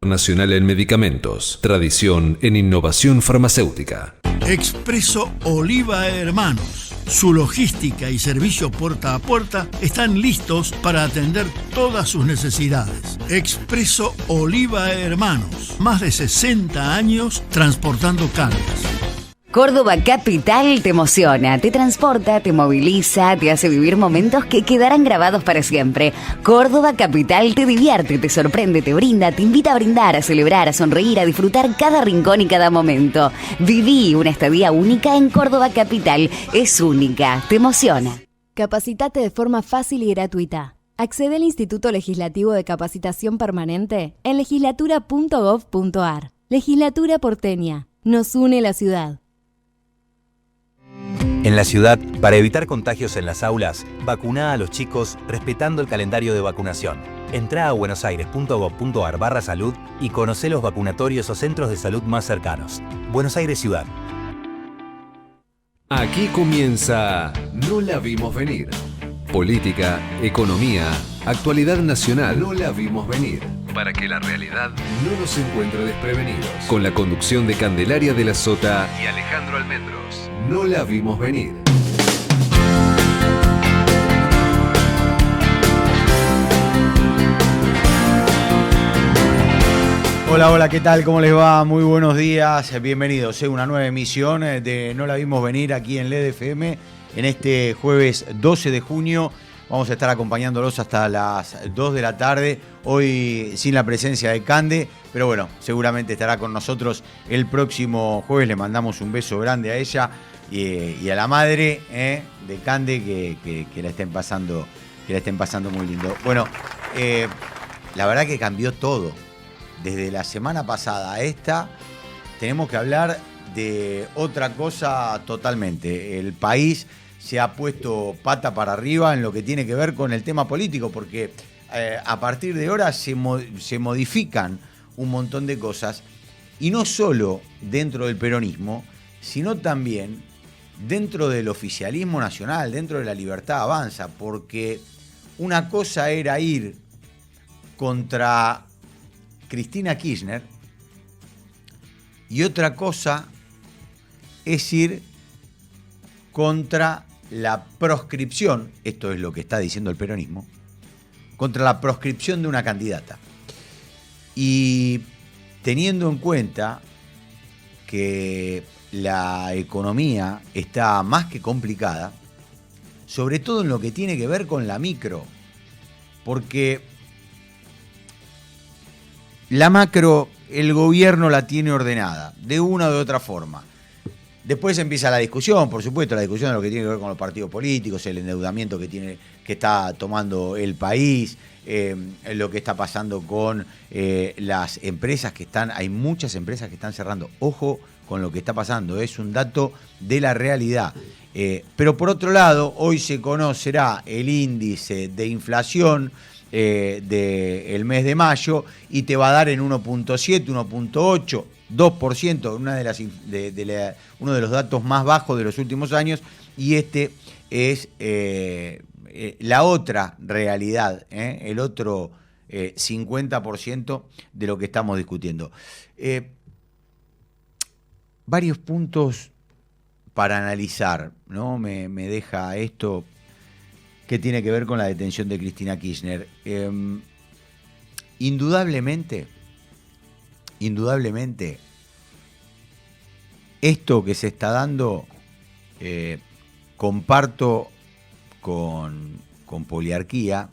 Nacional en Medicamentos. Tradición en innovación farmacéutica. Expreso Oliva Hermanos. Su logística y servicio puerta a puerta están listos para atender todas sus necesidades. Expreso Oliva Hermanos. Más de 60 años transportando cargas. Córdoba Capital te emociona, te transporta, te moviliza, te hace vivir momentos que quedarán grabados para siempre. Córdoba Capital te divierte, te sorprende, te brinda, te invita a brindar, a celebrar, a sonreír, a disfrutar cada rincón y cada momento. Viví una estadía única en Córdoba Capital. Es única, te emociona. Capacitate de forma fácil y gratuita. Accede al Instituto Legislativo de Capacitación Permanente en legislatura.gov.ar. Legislatura porteña. Nos une la ciudad. En la ciudad, para evitar contagios en las aulas, vacuná a los chicos respetando el calendario de vacunación. Entrá a buenosaires.gov.ar/salud y conocé los vacunatorios o centros de salud más cercanos. Buenos Aires Ciudad. Aquí comienza No la vimos venir. Política, economía, actualidad nacional. No la vimos venir. Para que la realidad no nos encuentre desprevenidos. Con la conducción de Candelaria de la Sota y Alejandro Almendros. No la vimos venir. Hola, ¿qué tal? ¿Cómo les va? Muy buenos días, bienvenidos a una nueva emisión de No la vimos venir aquí en LED FM. En este jueves 12 de junio vamos a estar acompañándolos hasta las 2 de la tarde. Hoy sin la presencia de Cande, pero bueno, seguramente estará con nosotros el próximo jueves. Le mandamos un beso grande a ella y a la madre de Cande que la estén pasando muy lindo. Bueno, la verdad que cambió todo. Desde la semana pasada a esta tenemos que hablar de otra cosa totalmente. El país se ha puesto pata para arriba en lo que tiene que ver con el tema político, porque a partir de ahora se modifican un montón de cosas, y no solo dentro del peronismo, sino también dentro del oficialismo nacional, dentro de la Libertad Avanza, porque una cosa era ir contra Cristina Kirchner y otra cosa es ir contra la proscripción, esto es lo que está diciendo el peronismo, contra la proscripción de una candidata. Y teniendo en cuenta que la economía está más que complicada, sobre todo en lo que tiene que ver con la micro, porque la macro el gobierno la tiene ordenada, de una u otra forma. Después empieza la discusión, por supuesto, la discusión de lo que tiene que ver con los partidos políticos, el endeudamiento que está tomando el país, lo que está pasando con las empresas que están, hay muchas empresas que están cerrando. Ojo con lo que está pasando, es un dato de la realidad. Pero por otro lado, hoy se conocerá el índice de inflación del mes de mayo y te va a dar en 1.7, 1.8, 2%, uno de los datos más bajos de los últimos años, y este es la otra realidad, el otro 50% de lo que estamos discutiendo. Varios puntos para analizar, ¿no? Me deja esto que tiene que ver con la detención de Cristina Kirchner. Indudablemente, esto que se está dando, comparto con Poliarquía,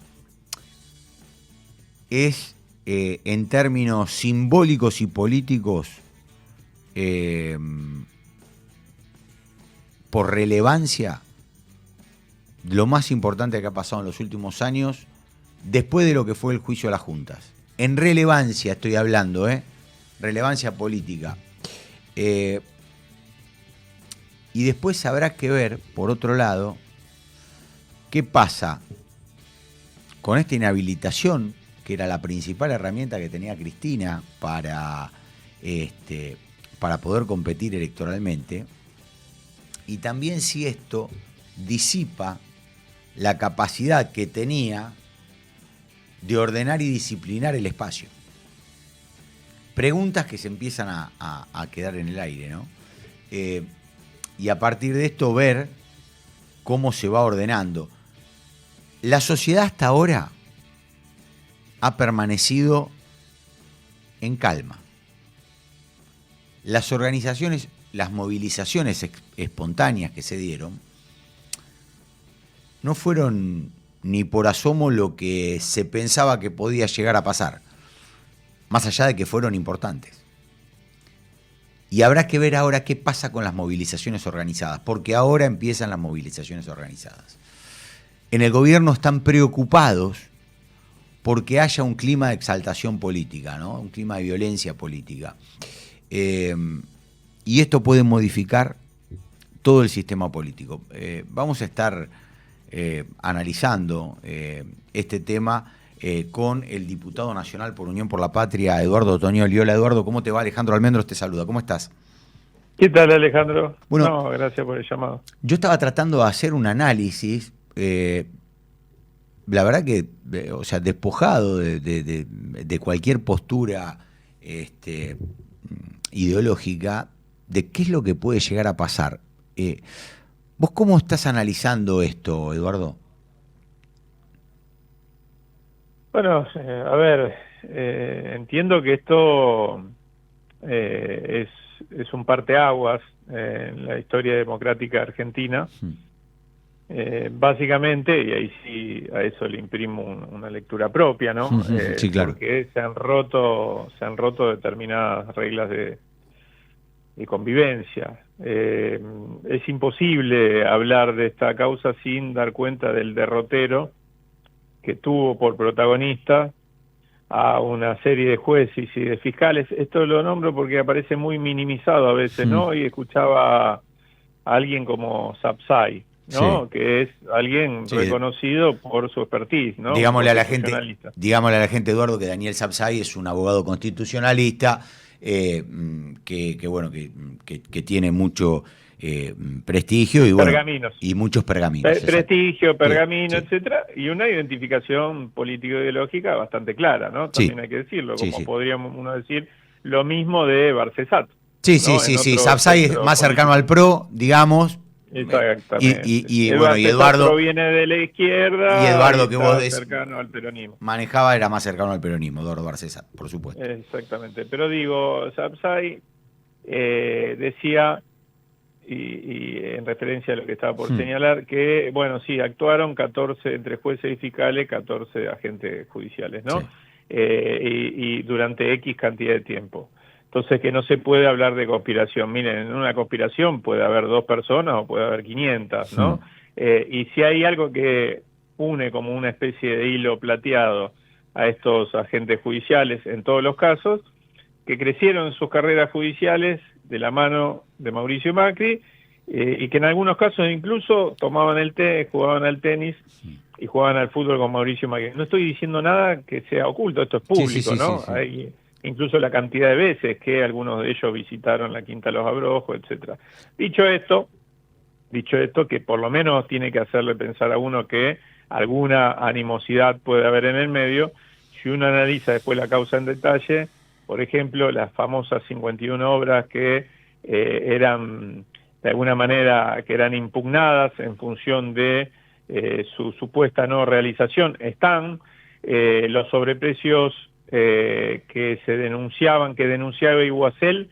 es en términos simbólicos y políticos, por relevancia, lo más importante que ha pasado en los últimos años, después de lo que fue el juicio a las juntas. En relevancia estoy hablando, relevancia política. Y después habrá que ver, por otro lado, qué pasa con esta inhabilitación, que era la principal herramienta que tenía Cristina para poder competir electoralmente, y también si esto disipa la capacidad que tenía de ordenar y disciplinar el espacio. preguntas que se empiezan a quedar en el aire, ¿no? Y a partir de esto ver cómo se va ordenando. La sociedad hasta ahora ha permanecido en calma. Las organizaciones, las movilizaciones espontáneas que se dieron, no fueron ni por asomo lo que se pensaba que podía llegar a pasar, más allá de que fueron importantes. Y habrá que ver ahora qué pasa con las movilizaciones organizadas, porque ahora empiezan las movilizaciones organizadas. En el gobierno están preocupados porque haya un clima de exaltación política, ¿no? Un clima de violencia política. Y esto puede modificar todo el sistema político. Vamos a estar analizando este tema con el diputado nacional por Unión por la Patria, Eduardo Toñoli. Hola Eduardo, ¿cómo te va? Alejandro Almendros te saluda, ¿cómo estás? ¿Qué tal, Alejandro? Bueno, no, gracias por el llamado. Yo estaba tratando de hacer un análisis, la verdad que, o sea, despojado de cualquier postura ideológica, de qué es lo que puede llegar a pasar. ¿Vos cómo estás analizando esto, Eduardo? Bueno, a ver, entiendo que esto es un parteaguas en la historia democrática argentina. Básicamente, y ahí sí a eso le imprimo una lectura propia, ¿no? Sí, claro. Porque se han roto determinadas reglas de convivencia. Es imposible hablar de esta causa sin dar cuenta del derrotero que tuvo por protagonista a una serie de jueces y de fiscales. Esto lo nombro porque aparece muy minimizado a veces, ¿no? Y escuchaba a alguien como Sapsay, ¿no? Sí. Que es alguien reconocido por su expertise, ¿no? Digámosle a la gente, Eduardo, que Daniel Sapsay es un abogado constitucionalista que bueno, que tiene mucho prestigio y bueno, pergaminos. Y muchos pergaminos. Prestigio, pergamino, etcétera, y una identificación político-ideológica bastante clara, ¿no? También hay que decirlo, como podríamos uno decir lo mismo de Barcesat. Sí, ¿no? sí. Sapsay es más cercano al PRO, digamos. Exactamente. Y Eduardo proviene de la izquierda y Eduardo, que vos cercano al peronismo. Manejaba, era más cercano al peronismo, Eduardo Barcesat, por supuesto. Exactamente. Pero digo, Sapsay decía, y en referencia a lo que estaba por señalar, que, bueno, sí, actuaron 14, entre jueces y fiscales, 14 agentes judiciales, ¿no? Sí. Y durante X cantidad de tiempo. Entonces, que no se puede hablar de conspiración. Miren, en una conspiración puede haber 2 personas o puede haber 500, ¿no? Y si hay algo que une como una especie de hilo plateado a estos agentes judiciales en todos los casos, que crecieron en sus carreras judiciales de la mano de Mauricio Macri, y que en algunos casos incluso tomaban jugaban al tenis y jugaban al fútbol con Mauricio Macri. No estoy diciendo nada que sea oculto, esto es público, ¿no? Sí. Hay incluso la cantidad de veces que algunos de ellos visitaron la Quinta Los Abrojos, etcétera. Dicho esto, que por lo menos tiene que hacerle pensar a uno que alguna animosidad puede haber en el medio, si uno analiza después la causa en detalle, por ejemplo, las famosas 51 obras que eran, de alguna manera, que eran impugnadas en función de su supuesta no realización, están los sobreprecios que denunciaba Iguacel,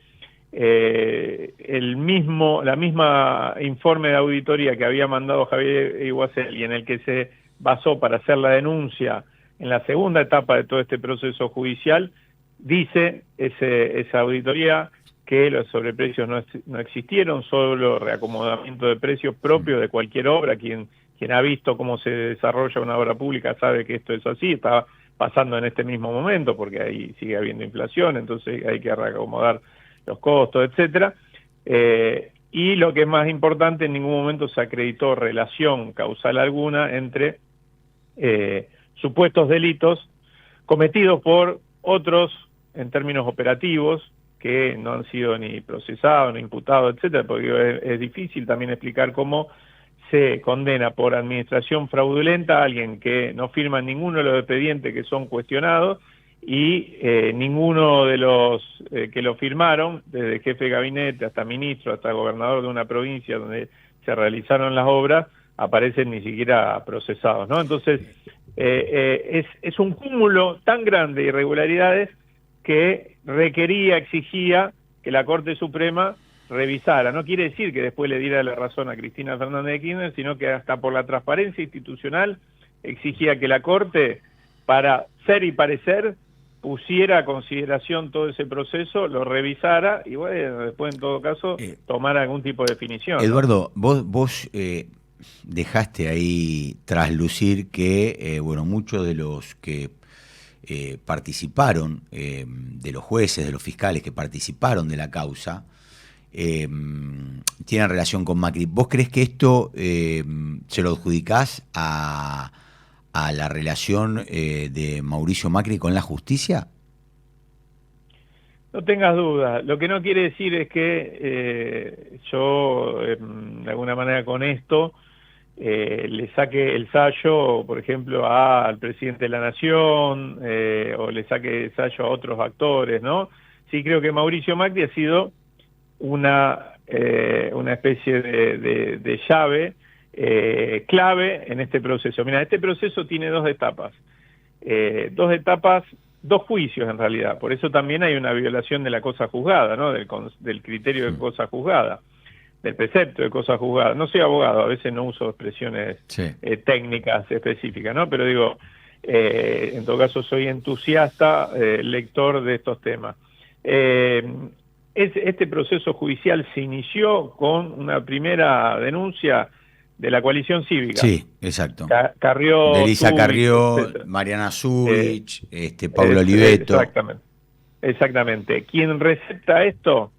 la misma informe de auditoría que había mandado Javier Iguacel y en el que se basó para hacer la denuncia en la segunda etapa de todo este proceso judicial, dice esa auditoría que los sobreprecios no existieron, solo reacomodamiento de precios propios de cualquier obra. Quien ha visto cómo se desarrolla una obra pública sabe que esto es así, está pasando en este mismo momento, porque ahí sigue habiendo inflación, entonces hay que reacomodar los costos, etcétera. Y lo que es más importante, en ningún momento se acreditó relación causal alguna entre supuestos delitos cometidos por otros en términos operativos, que no han sido ni procesados, ni imputados, etcétera, porque es difícil también explicar cómo se condena por administración fraudulenta a alguien que no firma ninguno de los expedientes que son cuestionados y ninguno de los que lo firmaron, desde jefe de gabinete hasta ministro, hasta gobernador de una provincia donde se realizaron las obras, aparecen ni siquiera procesados, ¿no? Entonces, es un cúmulo tan grande de irregularidades que exigía que la Corte Suprema revisara. No quiere decir que después le diera la razón a Cristina Fernández de Kirchner, sino que hasta por la transparencia institucional exigía que la Corte, para ser y parecer, pusiera a consideración todo ese proceso, lo revisara y bueno, después en todo caso tomara algún tipo de definición. Eduardo, ¿no? vos dejaste ahí traslucir que bueno, muchos de los que participaron, de los jueces, de los fiscales que participaron de la causa, tienen relación con Macri. ¿Vos crees que esto se lo adjudicás a la relación de Mauricio Macri con la justicia? No tengas dudas. Lo que no quiere decir es que yo, de alguna manera con esto, le saque el sallo, por ejemplo, al presidente de la Nación, o le saque el sallo a otros actores, ¿no? Sí creo que Mauricio Macri ha sido una especie de llave clave en este proceso. Mira, este proceso tiene dos etapas, dos juicios en realidad, por eso también hay una violación de la cosa juzgada, ¿no? Del criterio de cosa juzgada, del precepto de cosa juzgada. No soy abogado, a veces no uso expresiones técnicas específicas, ¿no? Pero digo, en todo caso soy entusiasta, lector de estos temas. Este proceso judicial se inició con una primera denuncia de la coalición cívica. Sí, exacto. Carrió, de Elisa Zubich, Carrió, etcétera. Mariana Zubich, Pablo Oliveto. Exactamente. Quien recepta esto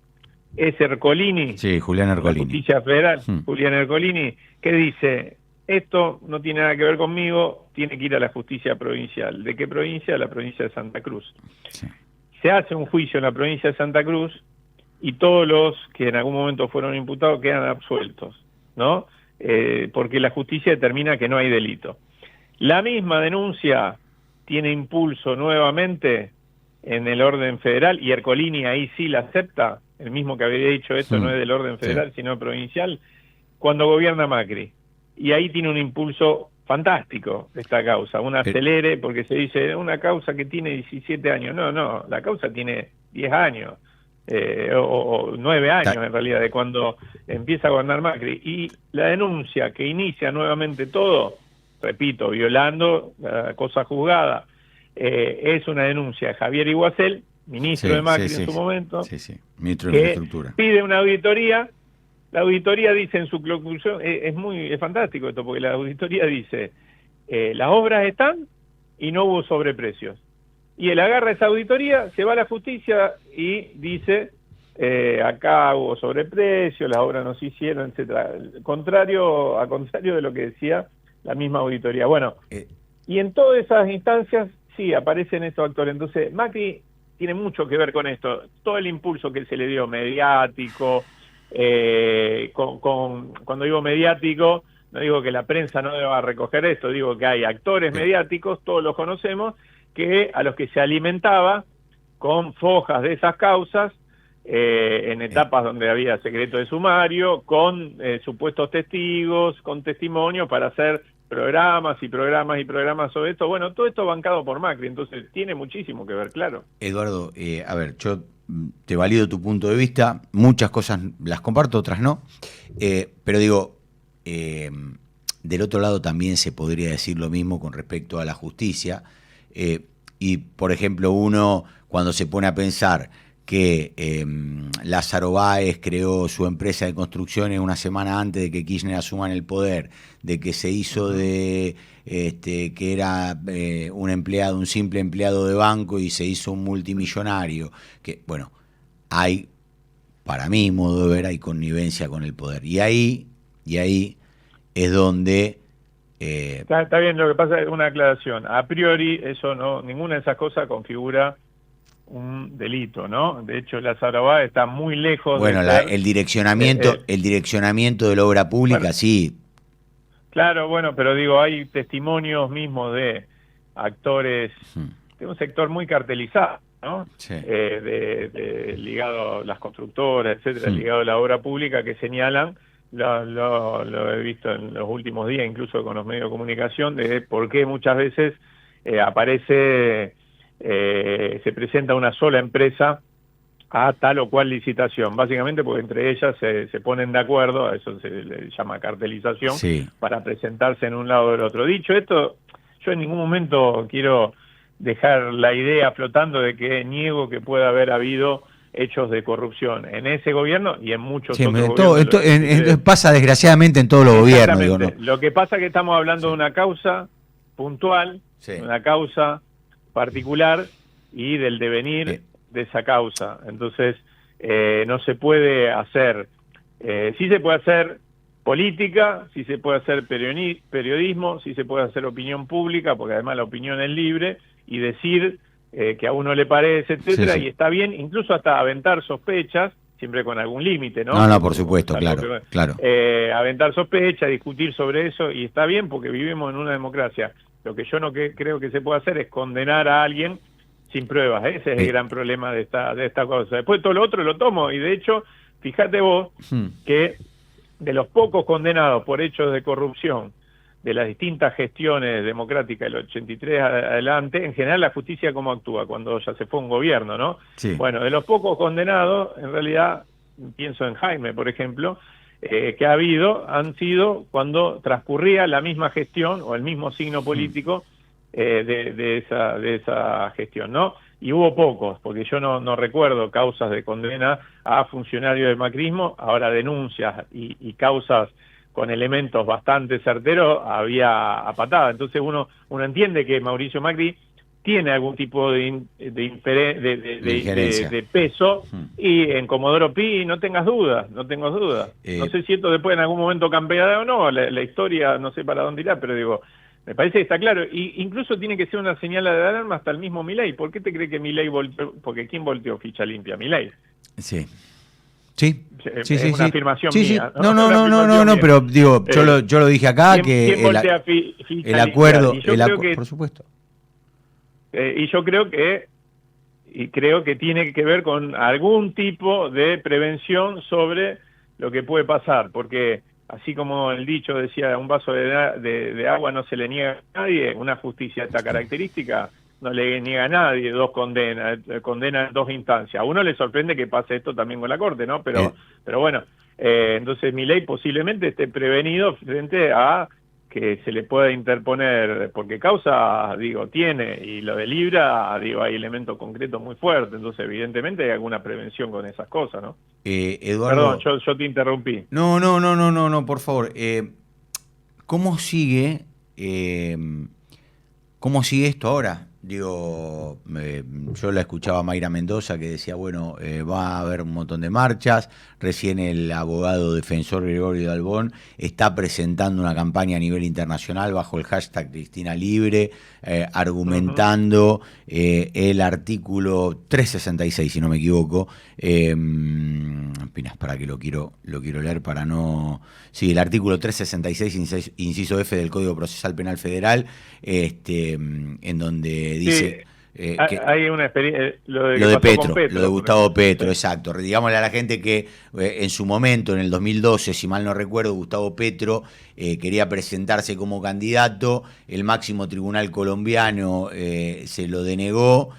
es Ercolini. Sí, Julián Ercolini. La Justicia Federal, Julián Ercolini, que dice, esto no tiene nada que ver conmigo, tiene que ir a la justicia provincial. ¿De qué provincia? La provincia de Santa Cruz. Sí. Se hace un juicio en la provincia de Santa Cruz y todos los que en algún momento fueron imputados quedan absueltos, ¿no? Porque la justicia determina que no hay delito. La misma denuncia tiene impulso nuevamente en el orden federal, y Ercolini ahí sí la acepta, el mismo que había dicho esto no es del orden federal, sino provincial, cuando gobierna Macri. Y ahí tiene un impulso fantástico esta causa, un acelere, porque se dice, una causa que tiene 17 años. No, la causa tiene 10 años. O 9 años en realidad, de cuando empieza a gobernar Macri, y la denuncia que inicia nuevamente todo, repito, violando la cosa juzgada, es una denuncia de Javier Iguacel, ministro de Macri en su momento, ministro de Infraestructura, pide una auditoría. La auditoría dice en su conclusión, es fantástico esto, porque la auditoría dice, las obras están y no hubo sobreprecios. Y él agarra esa auditoría, se va a la justicia y dice, acá hubo sobreprecio, las obras no se hicieron, etcétera. A contrario de lo que decía la misma auditoría. Bueno, y en todas esas instancias, sí, aparecen estos actores. Entonces, Macri tiene mucho que ver con esto. Todo el impulso que se le dio mediático, cuando digo mediático, no digo que la prensa no deba recoger esto, digo que hay actores mediáticos, todos los conocemos, a los que se alimentaba con fojas de esas causas, en etapas donde había secreto de sumario, con supuestos testigos, con testimonios para hacer programas y programas y programas sobre esto. Bueno, todo esto bancado por Macri, entonces tiene muchísimo que ver, claro. Eduardo, a ver, yo te valido tu punto de vista, muchas cosas las comparto, otras no, pero digo, del otro lado también se podría decir lo mismo con respecto a la justicia. Y, por ejemplo, uno cuando se pone a pensar que Lázaro Báez creó su empresa de construcciones una semana antes de que Kirchner asuma en el poder, de que se hizo de que era un simple empleado de banco y se hizo un multimillonario, que bueno, hay, para mí, modo de ver, hay connivencia con el poder. Y ahí es donde... Está bien, lo que pasa es una aclaración. A priori, eso no, ninguna de esas cosas configura un delito, ¿no? De hecho, Lázaro Báez está muy lejos. Bueno, de ser, el direccionamiento de la obra pública, bueno, sí. Claro, bueno, pero digo, hay testimonios mismos de actores un sector muy cartelizado, ¿no? Sí. Ligado a las constructoras, etcétera, Sí. ligado a la obra pública, que señalan, lo he visto en los últimos días, incluso con los medios de comunicación, de por qué muchas veces se presenta una sola empresa a tal o cual licitación, básicamente porque entre ellas se ponen de acuerdo, a eso se le llama cartelización, Sí. para presentarse en un lado o del otro. Dicho esto, yo en ningún momento quiero dejar la idea flotando de que niego que pueda haber habido hechos de corrupción en ese gobierno y en muchos Sí, otros todo, gobiernos. pasa desgraciadamente en todos los gobiernos. Digo, ¿no? Lo que pasa es que estamos hablando de una causa puntual, Sí. una causa particular y del devenir de esa causa. Entonces, no se puede hacer, sí se puede hacer política, sí se puede hacer periodismo, sí se puede hacer opinión pública, porque además la opinión es libre, y decir que a uno le parece, etcétera, Sí, sí. y está bien, incluso hasta aventar sospechas, siempre con algún límite, ¿no? No, por supuesto, claro. Aventar sospechas, discutir sobre eso, y está bien porque vivimos en una democracia. Lo que yo no creo que se puede hacer es condenar a alguien sin pruebas. Ese es el gran problema de esta cosa. Después todo lo otro lo tomo, y de hecho, fíjate vos que de los pocos condenados por hechos de corrupción de las distintas gestiones democráticas del 83 adelante, en general la justicia cómo actúa cuando ya se fue un gobierno, ¿no? Sí. Bueno, de los pocos condenados, en realidad, pienso en Jaime, por ejemplo, que ha habido, han sido cuando transcurría la misma gestión o el mismo signo político de esa gestión, ¿no? Y hubo pocos, porque yo no recuerdo causas de condena a funcionarios del macrismo, ahora denuncias y causas con elementos bastante certeros había a patada. Entonces uno entiende que Mauricio Macri tiene algún tipo de peso, y en Comodoro Pi no tengo dudas. No sé si esto después en algún momento cambiará o no, la historia no sé para dónde irá, pero digo, me parece que está claro, y incluso tiene que ser una señal de alarma hasta el mismo Milei. ¿Por qué te cree que Milei volteó? Porque ¿quién volteó ficha limpia? Milei. Sí. Sí, es una afirmación mía. No, pero digo, yo lo dije acá, ¿quién que voltea ficha el acuerdo, limpia? por supuesto. Y yo creo que tiene que ver con algún tipo de prevención sobre lo que puede pasar, porque así como el dicho decía, un vaso de agua no se le niega a nadie, una justicia de esta característica no le niega a nadie dos condenas, condena en dos instancias. A uno le sorprende que pase esto también con la Corte, ¿no? Pero bueno, entonces Milei posiblemente esté prevenido frente a que se le pueda interponer, porque causa, tiene, y lo de Libra, hay elementos concretos muy fuertes, entonces evidentemente hay alguna prevención con esas cosas, ¿no? Eduardo, perdón, yo te interrumpí. No, por favor. ¿Cómo sigue esto ahora? Digo, yo la escuchaba a Mayra Mendoza que decía, bueno, va a haber un montón de marchas. Recién el abogado defensor Gregorio Dalbón está presentando una campaña a nivel internacional bajo el hashtag Cristina Libre, argumentando el artículo 366, si no me equivoco. Para que lo quiero leer para no... Sí, el artículo 366, inciso F del Código Procesal Penal Federal, en donde dice... hay una experiencia, lo de Petro, lo de Gustavo Petro, exacto. Digámosle a la gente que en su momento, en el 2012, si mal no recuerdo, Gustavo Petro quería presentarse como candidato, el máximo tribunal colombiano se lo denegó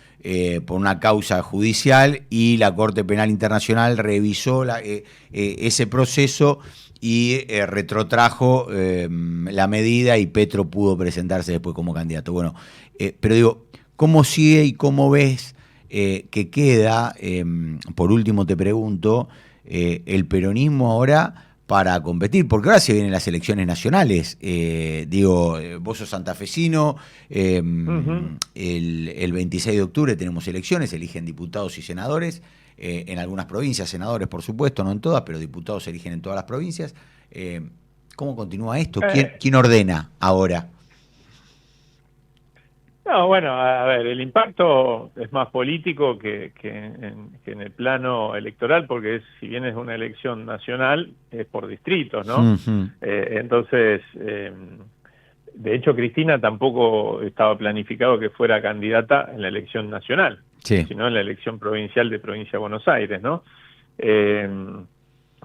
por una causa judicial, y la Corte Penal Internacional revisó ese proceso y retrotrajo la medida, y Petro pudo presentarse después como candidato. Bueno, pero digo, ¿cómo sigue y cómo ves que queda, por último te pregunto, el peronismo ahora para competir? Porque ahora se vienen las elecciones nacionales. Vos sos santafesino, el 26 de octubre tenemos elecciones, eligen diputados y senadores, en algunas provincias, senadores por supuesto, no en todas, pero diputados se eligen en todas las provincias. ¿Cómo continúa esto? ¿Quién ordena ahora? No, bueno, a ver, el impacto es más político que en el plano electoral, porque si bien es una elección nacional, es por distritos, ¿no? Uh-huh. Entonces, de hecho, Cristina tampoco estaba planificado que fuera candidata en la elección nacional, Sí. sino en la elección provincial de Provincia de Buenos Aires, ¿no?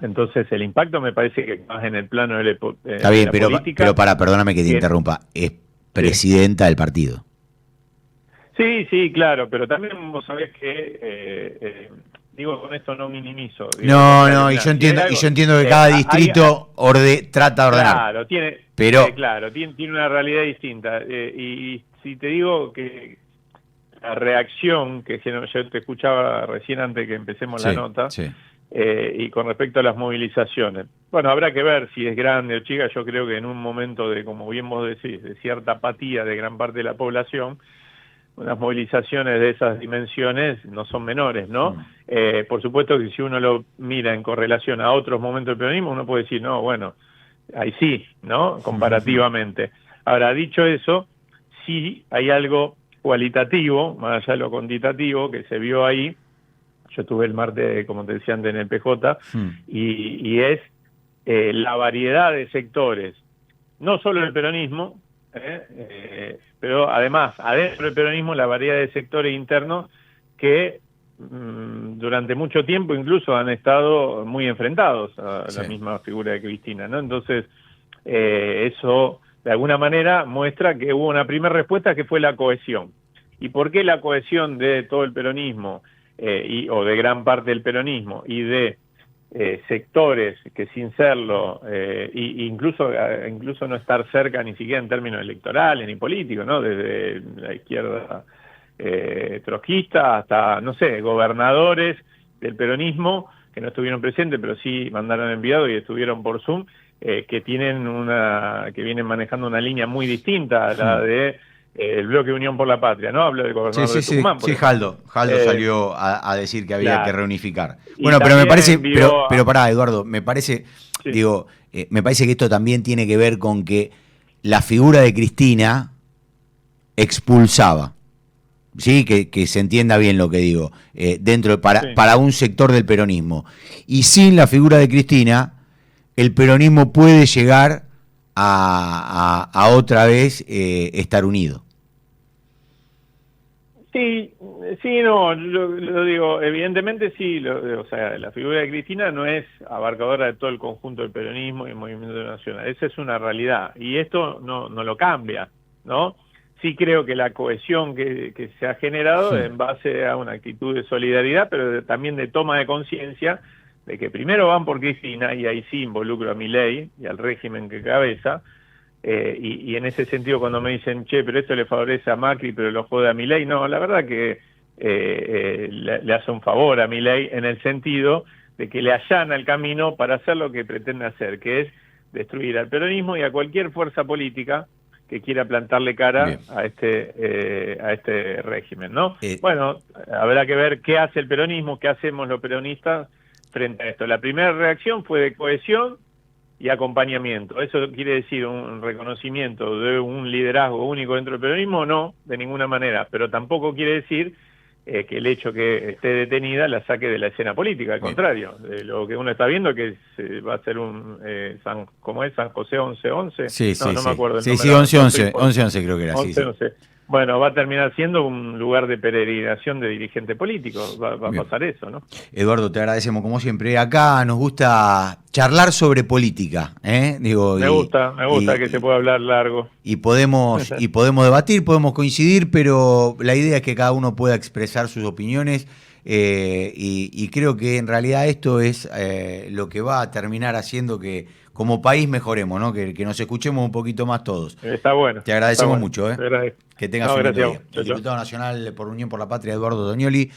Entonces, el impacto me parece que más en el plano de Está bien, la pero política. perdóname que te interrumpa. Es presidenta del partido. Sí, sí, claro, pero también vos sabés que, digo, con esto no minimizo. Digo, No, y yo entiendo que cada distrito trata de ordenar. Claro, pero tiene una realidad distinta. Y si te digo que la reacción, que yo te escuchaba recién antes que empecemos la nota, y con respecto a las movilizaciones. Bueno, habrá que ver si es grande o chica. Yo creo que en un momento de, como bien vos decís, de cierta apatía de gran parte de la población, unas movilizaciones de esas dimensiones no son menores, ¿no? Por supuesto que si uno lo mira en correlación a otros momentos del peronismo, uno puede decir, no, bueno, ahí sí, ¿no? Comparativamente. Ahora, dicho eso, sí hay algo cualitativo, más allá de lo cuantitativo, que se vio ahí. Yo estuve el martes, como te decía antes, en el PJ, y es la variedad de sectores, no solo el peronismo, pero además, adentro del peronismo, la variedad de sectores internos que durante mucho tiempo incluso han estado muy enfrentados a la misma figura de Cristina, ¿no? Entonces, eso de alguna manera muestra que hubo una primera respuesta que fue la cohesión. ¿Y por qué la cohesión de todo el peronismo, o de gran parte del peronismo, y de sectores que sin serlo, incluso no estar cerca ni siquiera en términos electorales ni políticos, ¿no? Desde la izquierda trotskista hasta, no sé, gobernadores del peronismo que no estuvieron presentes, pero sí mandaron enviados y estuvieron por Zoom, que vienen manejando una línea muy distinta a la de el bloque Unión por la Patria, ¿no? Hablo del gobernador de Tucumán. Sí, Jaldo salió a decir que había que reunificar. Y bueno, pero me parece, pero pará, Eduardo, me parece, me parece que esto también tiene que ver con que la figura de Cristina expulsaba, sí, que se entienda bien lo que digo, para un sector del peronismo. Y sin la figura de Cristina, el peronismo puede llegar a otra vez estar unido. Sí, no, lo digo, evidentemente sí, o sea, la figura de Cristina no es abarcadora de todo el conjunto del peronismo y el movimiento nacional, esa es una realidad, y esto no lo cambia, ¿no? Sí creo que la cohesión que se ha generado en base a una actitud de solidaridad, pero también de toma de conciencia, de que primero van por Cristina, y ahí sí involucro a Milei y al régimen que cabeza, y en ese sentido cuando me dicen, che, pero esto le favorece a Macri, pero lo jode a Milei, no, la verdad que le hace un favor a Milei en el sentido de que le allana el camino para hacer lo que pretende hacer, que es destruir al peronismo y a cualquier fuerza política que quiera plantarle cara a este régimen, ¿no? Bueno, habrá que ver qué hace el peronismo, qué hacemos los peronistas frente a esto. La primera reacción fue de cohesión y acompañamiento. ¿Eso quiere decir un reconocimiento de un liderazgo único dentro del peronismo? No, de ninguna manera, pero tampoco quiere decir que el hecho que esté detenida la saque de la escena política, al contrario, de lo que uno está viendo que va a ser ¿cómo es? San José 11-11. No me acuerdo el número. Sí, 11-11 creo que era, 11-11. Bueno, va a terminar siendo un lugar de peregrinación de dirigente político, va a pasar eso, ¿no? Eduardo, te agradecemos como siempre. Acá nos gusta charlar sobre política, ¿eh? Me gusta que se pueda hablar largo. Y podemos debatir, podemos coincidir, pero la idea es que cada uno pueda expresar sus opiniones, y creo que en realidad esto es lo que va a terminar haciendo que como país mejoremos, ¿no? Que nos escuchemos un poquito más todos. Está bueno. Te agradecemos mucho, ¿eh? Te agradezco. Que tengas un buen día. Chau, El diputado nacional por Unión por la Patria, Eduardo Doñoli.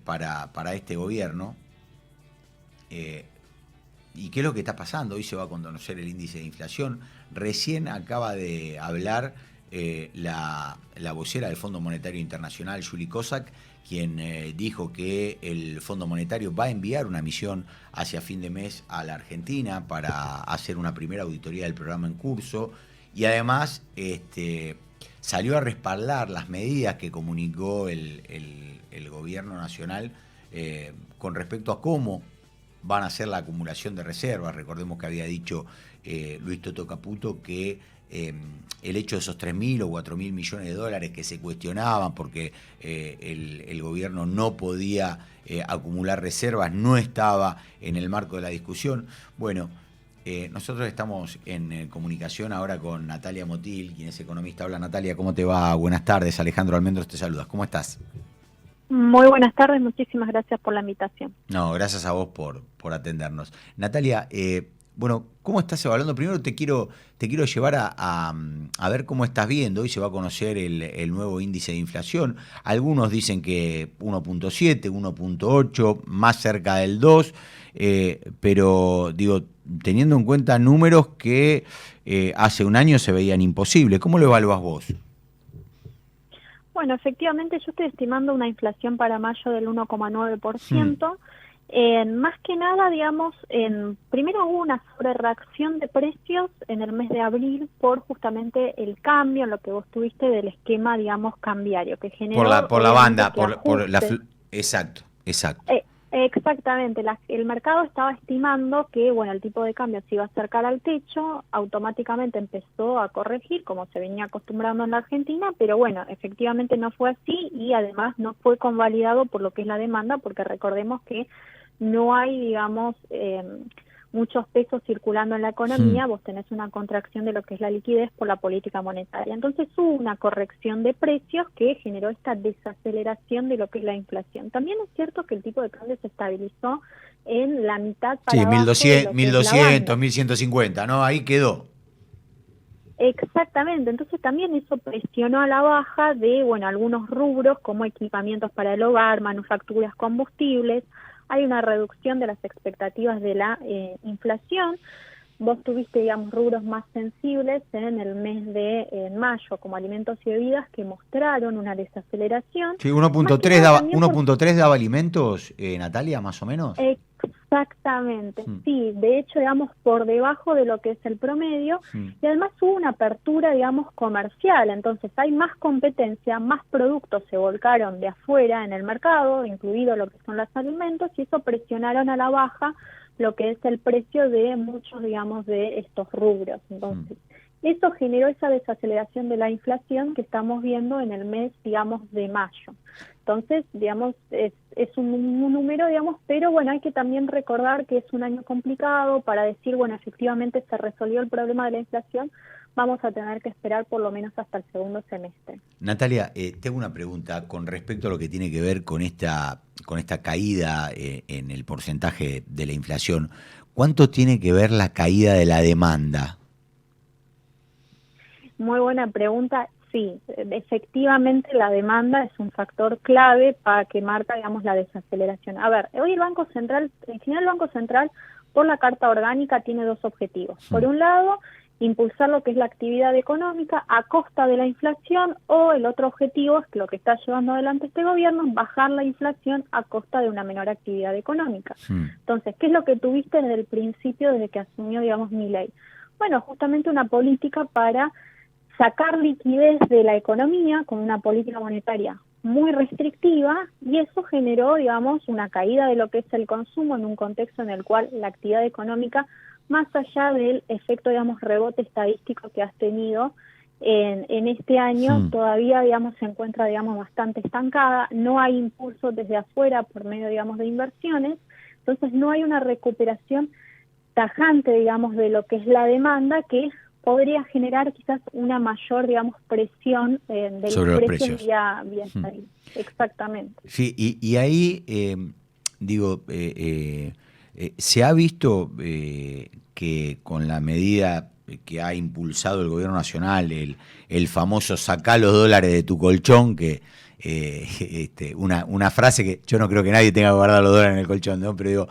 para este gobierno. ¿Y qué es lo que está pasando? Hoy se va a conocer el índice de inflación. Recién acaba de hablar la vocera del Fondo Monetario Internacional, Julie Kozak, quien dijo que el Fondo Monetario va a enviar una misión hacia fin de mes a la Argentina para hacer una primera auditoría del programa en curso, y además salió a respaldar las medidas que comunicó el gobierno nacional con respecto a cómo van a hacer la acumulación de reservas. Recordemos que había dicho Luis Toto Caputo que el hecho de esos 3.000 o 4.000 millones de dólares que se cuestionaban porque el gobierno no podía acumular reservas no estaba en el marco de la discusión. Bueno, nosotros estamos en comunicación ahora con Natalia Motil, quien es economista. Hola Natalia, ¿cómo te va? Buenas tardes, Alejandro Almendros te saluda. ¿Cómo estás? Muy buenas tardes, muchísimas gracias por la invitación. No, gracias a vos por atendernos. Natalia, bueno, ¿cómo estás evaluando? Primero te quiero llevar a ver cómo estás viendo. Hoy se va a conocer el nuevo índice de inflación. Algunos dicen que 1.7, 1.8, más cerca del 2, pero digo, teniendo en cuenta números que hace un año se veían imposibles. ¿Cómo lo evalúas vos? Bueno, efectivamente yo estoy estimando una inflación para mayo del 1,9%. Más que nada, digamos, primero hubo una sobrereacción de precios en el mes de abril por justamente el cambio en lo que vos tuviste del esquema, digamos, cambiario, que generó... Por la banda, exacto. Exactamente, el mercado estaba estimando que, bueno, el tipo de cambio se iba a acercar al techo, automáticamente empezó a corregir, como se venía acostumbrando en la Argentina, pero bueno, efectivamente no fue así y además no fue convalidado por lo que es la demanda, porque recordemos que no hay, digamos, muchos pesos circulando en la economía, vos tenés una contracción de lo que es la liquidez por la política monetaria. Entonces hubo una corrección de precios que generó esta desaceleración de lo que es la inflación. También es cierto que el tipo de cambio se estabilizó en la mitad para sí, abajo 1200, 1150, ¿no? Ahí quedó. Exactamente, entonces también eso presionó a la baja de, bueno, algunos rubros como equipamientos para el hogar, manufacturas, combustibles. Hay una reducción de las expectativas de la inflación. Vos tuviste, digamos, rubros más sensibles en el mes de mayo, como alimentos y bebidas, que mostraron una desaceleración. Sí, 1.3 daba alimentos, Natalia, más o menos. Exactamente, sí, de hecho, digamos, por debajo de lo que es el promedio, y además hubo una apertura, digamos, comercial, entonces hay más competencia, más productos se volcaron de afuera en el mercado, incluido lo que son los alimentos, y eso presionaron a la baja lo que es el precio de muchos, digamos, de estos rubros. Entonces, eso generó esa desaceleración de la inflación que estamos viendo en el mes, digamos, de mayo. Entonces, digamos, es un número, digamos, pero bueno, hay que también recordar que es un año complicado para decir, bueno, efectivamente se resolvió el problema de la inflación, vamos a tener que esperar por lo menos hasta el segundo semestre. Natalia, tengo una pregunta con respecto a lo que tiene que ver con esta caída en el porcentaje de la inflación. ¿Cuánto tiene que ver la caída de la demanda? Muy buena pregunta. Sí, efectivamente la demanda es un factor clave para que marca, digamos, la desaceleración. A ver, hoy el Banco Central, en general el Banco Central, por la Carta Orgánica, tiene dos objetivos. Por un lado, impulsar lo que es la actividad económica a costa de la inflación, o el otro objetivo, es que lo que está llevando adelante este gobierno, es bajar la inflación a costa de una menor actividad económica. Entonces, ¿qué es lo que tuviste desde el principio, desde que asumió, digamos, Milei? Bueno, justamente una política para sacar liquidez de la economía con una política monetaria muy restrictiva, y eso generó, digamos, una caída de lo que es el consumo en un contexto en el cual la actividad económica, más allá del efecto, digamos, rebote estadístico que has tenido en este año, todavía, digamos, se encuentra, digamos, bastante estancada, no hay impulso desde afuera por medio, digamos, de inversiones, entonces no hay una recuperación tajante, digamos, de lo que es la demanda, que podría generar quizás una mayor, digamos, presión de sobre los precios vía Exactamente. Sí, y ahí, se ha visto que con la medida que ha impulsado el gobierno nacional, el famoso sacá los dólares de tu colchón, que una frase que yo no creo que nadie tenga que guardar los dólares en el colchón, ¿no? Pero digo,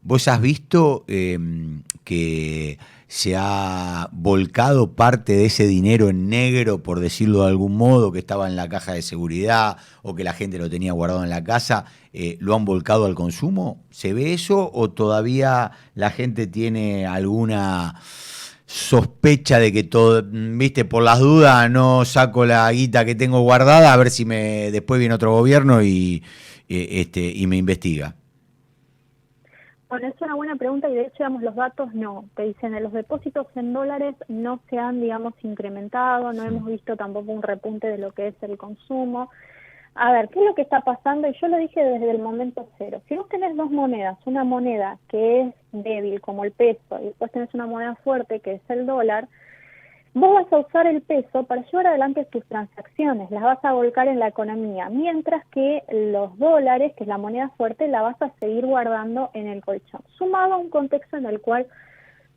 ¿vos has visto que se ha volcado parte de ese dinero en negro, por decirlo de algún modo, que estaba en la caja de seguridad o que la gente lo tenía guardado en la casa, lo han volcado al consumo? ¿Se ve eso o todavía la gente tiene alguna sospecha de que todo, viste, por las dudas no saco la guita que tengo guardada a ver si después viene otro gobierno y me investiga? Bueno, es una buena pregunta y de hecho, digamos, los datos no. Te dicen que los depósitos en dólares no se han, digamos, incrementado, no hemos visto tampoco un repunte de lo que es el consumo. A ver, ¿qué es lo que está pasando? Y yo lo dije desde el momento cero. Si vos tenés dos monedas, una moneda que es débil como el peso y después tenés una moneda fuerte que es el dólar, vos vas a usar el peso para llevar adelante tus transacciones, las vas a volcar en la economía, mientras que los dólares, que es la moneda fuerte, la vas a seguir guardando en el colchón. Sumado a un contexto en el cual,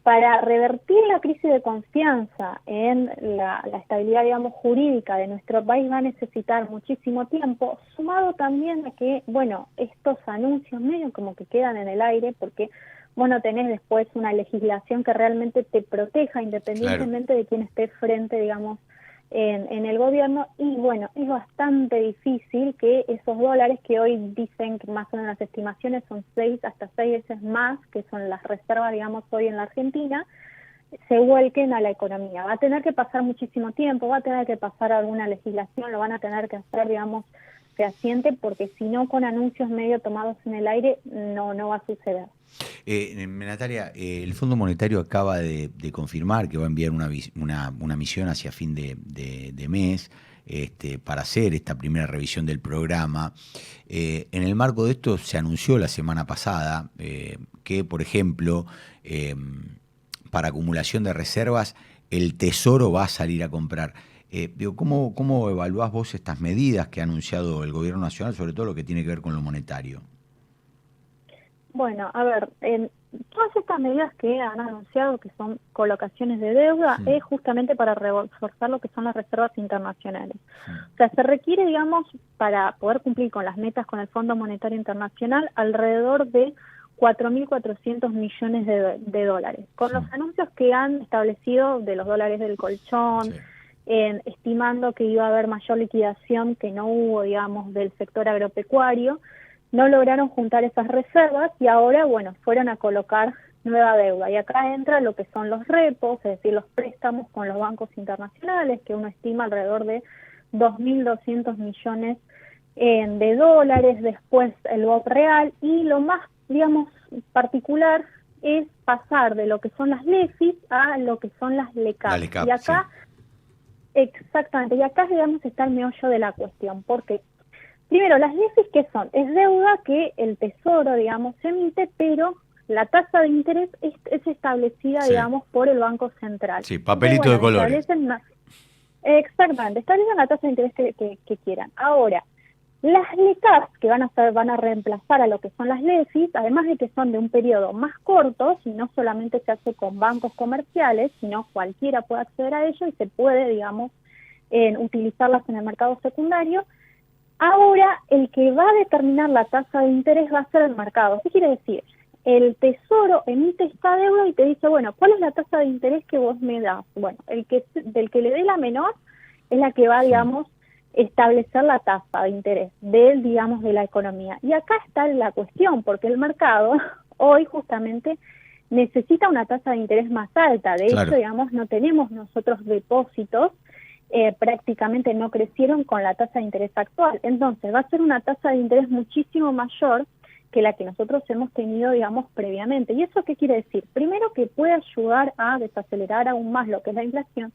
para revertir la crisis de confianza en la estabilidad, digamos, jurídica de nuestro país va a necesitar muchísimo tiempo, sumado también a que, bueno, estos anuncios medio como que quedan en el aire porque vos no tenés después una legislación que realmente te proteja independientemente de quién esté frente, digamos, en el gobierno. Y bueno, es bastante difícil que esos dólares que hoy dicen que más o menos las estimaciones son 6 hasta 6 veces más, que son las reservas, digamos, hoy en la Argentina, se vuelquen a la economía. Va a tener que pasar muchísimo tiempo, va a tener que pasar alguna legislación, lo van a tener que hacer, digamos, fehaciente, porque si no, con anuncios medio tomados en el aire, no va a suceder. Natalia, el Fondo Monetario acaba de confirmar que va a enviar una misión hacia fin de mes para hacer esta primera revisión del programa. En el marco de esto se anunció la semana pasada que, por ejemplo, para acumulación de reservas, el Tesoro va a salir a comprar. ¿Cómo evaluás vos estas medidas que ha anunciado el Gobierno Nacional, sobre todo lo que tiene que ver con lo monetario? Bueno, a ver, todas estas medidas que han anunciado, que son colocaciones de deuda, es justamente para reforzar lo que son las reservas internacionales. O sea, se requiere, digamos, para poder cumplir con las metas con el Fondo Monetario Internacional, alrededor de 4.400 millones de dólares. Con los anuncios que han establecido de los dólares del colchón, estimando que iba a haber mayor liquidación que no hubo, digamos, del sector agropecuario, no lograron juntar esas reservas y ahora, bueno, fueron a colocar nueva deuda. Y acá entra lo que son los repos, es decir, los préstamos con los bancos internacionales, que uno estima alrededor de 2.200 millones de dólares, después el BOP real, y lo más, digamos, particular es pasar de lo que son las LEFIs a lo que son las LECAP. Y acá, exactamente, y acá, digamos, está el meollo de la cuestión, porque primero, las LEFIs, ¿qué son? Es deuda que el Tesoro, digamos, emite, pero la tasa de interés es establecida, digamos, por el Banco Central. Sí, papelito de colores. Exactamente, establecen la tasa de interés que quieran. Ahora, las LECAP, que van a reemplazar a lo que son las LEFIs, además de que son de un periodo más corto, y no solamente se hace con bancos comerciales, sino cualquiera puede acceder a ello y se puede, digamos, utilizarlas en el mercado secundario. Ahora, el que va a determinar la tasa de interés va a ser el mercado. ¿Qué quiere decir? El Tesoro emite esta deuda y te dice, bueno, ¿cuál es la tasa de interés que vos me das? Bueno, del que le dé la menor es la que va, digamos, establecer la tasa de interés digamos, de la economía. Y acá está la cuestión, porque el mercado hoy justamente necesita una tasa de interés más alta. De hecho, digamos, no tenemos nosotros depósitos, prácticamente no crecieron con la tasa de interés actual. Entonces, va a ser una tasa de interés muchísimo mayor que la que nosotros hemos tenido, digamos, previamente. ¿Y eso qué quiere decir? Primero, que puede ayudar a desacelerar aún más lo que es la inflación,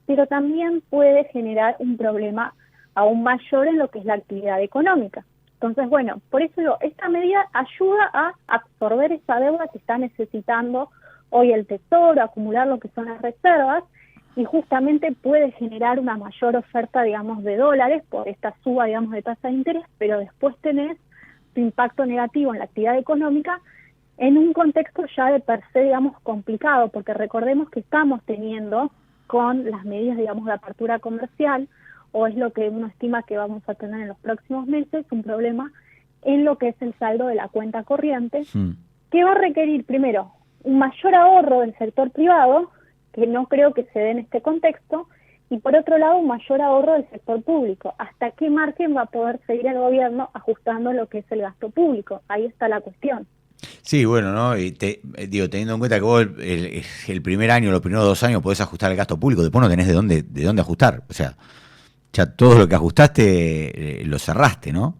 pero también puede generar un problema aún mayor en lo que es la actividad económica. Entonces, bueno, por eso esta medida ayuda a absorber esa deuda que está necesitando hoy el Tesoro, acumular lo que son las reservas, y justamente puede generar una mayor oferta, digamos, de dólares por esta suba, digamos, de tasa de interés, pero después tenés tu impacto negativo en la actividad económica en un contexto ya de per se, digamos, complicado, porque recordemos que estamos teniendo con las medidas, digamos, de apertura comercial o es lo que uno estima que vamos a tener en los próximos meses, un problema en lo que es el saldo de la cuenta corriente, que va a requerir primero un mayor ahorro del sector privado, que no creo que se dé en este contexto, y por otro lado un mayor ahorro del sector público. ¿Hasta qué margen va a poder seguir el gobierno ajustando lo que es el gasto público? Ahí está la cuestión. Sí, bueno, ¿no? Y teniendo en cuenta que vos el primer año, los primeros 2 años podés ajustar el gasto público, después no tenés de dónde ajustar. O sea, ya todo lo que ajustaste lo cerraste, ¿no?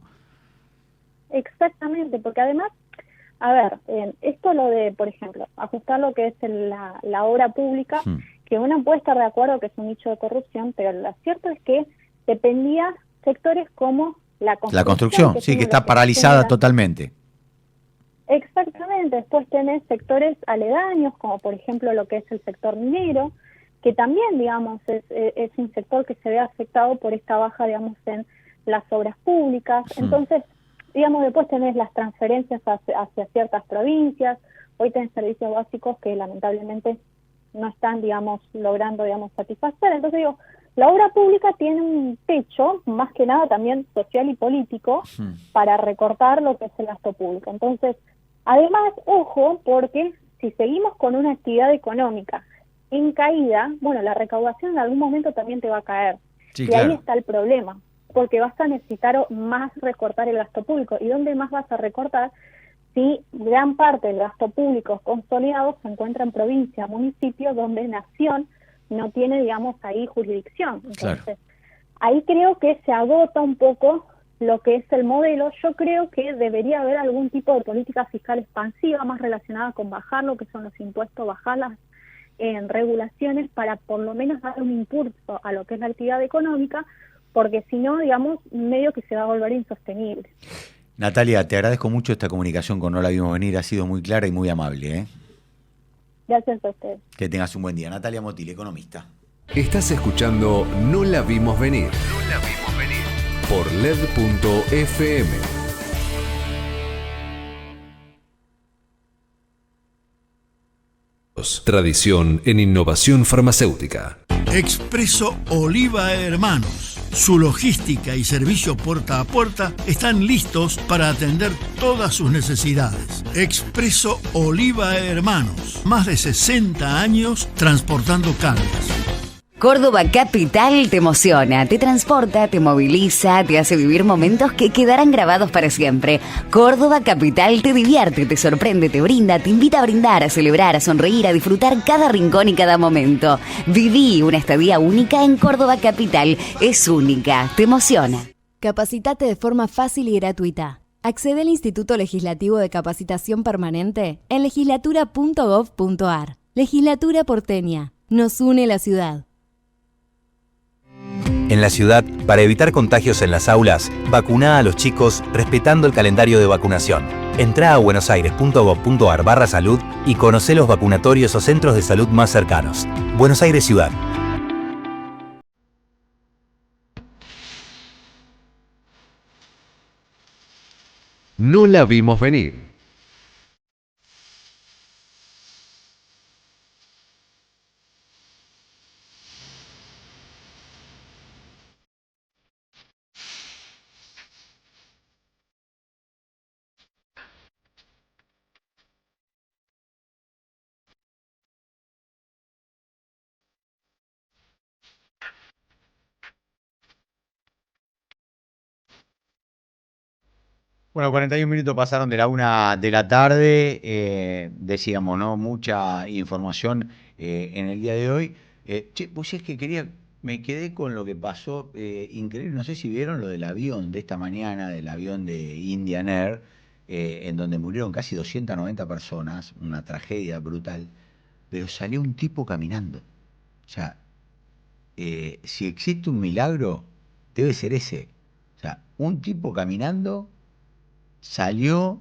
Exactamente, porque además, a ver, esto lo de, por ejemplo, ajustar lo que es la obra pública, que uno puede estar de acuerdo que es un nicho de corrupción, pero lo cierto es que dependía sectores como la construcción. La construcción, sí, que está paralizada totalmente. Exactamente, después tenés sectores aledaños, como por ejemplo lo que es el sector minero, que también, digamos, es un sector que se ve afectado por esta baja, digamos, en las obras públicas. Entonces, digamos, después tenés las transferencias hacia ciertas provincias, hoy tenés servicios básicos que lamentablemente no están, digamos, logrando, digamos, satisfacer. Entonces digo, la obra pública tiene un techo, más que nada también social y político, para recortar lo que es el gasto público. Entonces, además, ojo, porque si seguimos con una actividad económica en caída, bueno, la recaudación en algún momento también te va a caer. Sí, y claro. ahí está el problema, porque vas a necesitar más recortar el gasto público. ¿Y dónde más vas a recortar? Si gran parte del gasto público consolidado se encuentra en provincia, municipio, donde Nación no tiene, digamos, ahí jurisdicción. Entonces, ahí creo que se agota un poco lo que es el modelo. Yo creo que debería haber algún tipo de política fiscal expansiva más relacionada con bajar lo que son los impuestos, bajar las regulaciones para por lo menos dar un impulso a lo que es la actividad económica, porque si no, digamos, medio que se va a volver insostenible. Natalia, te agradezco mucho esta comunicación con No la vimos venir, ha sido muy clara y muy amable, ¿eh? Gracias a usted. Que tengas un buen día. Natalia Motil, economista. Estás escuchando No la vimos venir. No la vimos venir. Por LED.fm. Tradición en innovación farmacéutica. Expreso Oliva Hermanos. Su logística y servicio puerta a puerta están listos para atender todas sus necesidades. Expreso Oliva Hermanos. Más de 60 años transportando cargas. Córdoba Capital te emociona, te transporta, te moviliza, te hace vivir momentos que quedarán grabados para siempre. Córdoba Capital te divierte, te sorprende, te brinda, te invita a brindar, a celebrar, a sonreír, a disfrutar cada rincón y cada momento. Viví una estadía única en Córdoba Capital. Es única, te emociona. Capacitate de forma fácil y gratuita. Accede al Instituto Legislativo de Capacitación Permanente en legislatura.gov.ar. Legislatura porteña. Nos une la ciudad. En la ciudad, para evitar contagios en las aulas, vacuná a los chicos respetando el calendario de vacunación. Entrá a buenosaires.gov.ar/salud y conocé los vacunatorios o centros de salud más cercanos. Buenos Aires Ciudad. No la vimos venir. Bueno, 41 minutos pasaron de la 1 de la tarde, decíamos, ¿no? Mucha información en el día de hoy. Pues es que me quedé con lo que pasó, increíble, no sé si vieron lo del avión de esta mañana, del avión de Indian Air, en donde murieron casi 290 personas, una tragedia brutal, pero salió un tipo caminando. O sea, si existe un milagro, debe ser ese. O sea, un tipo caminando salió,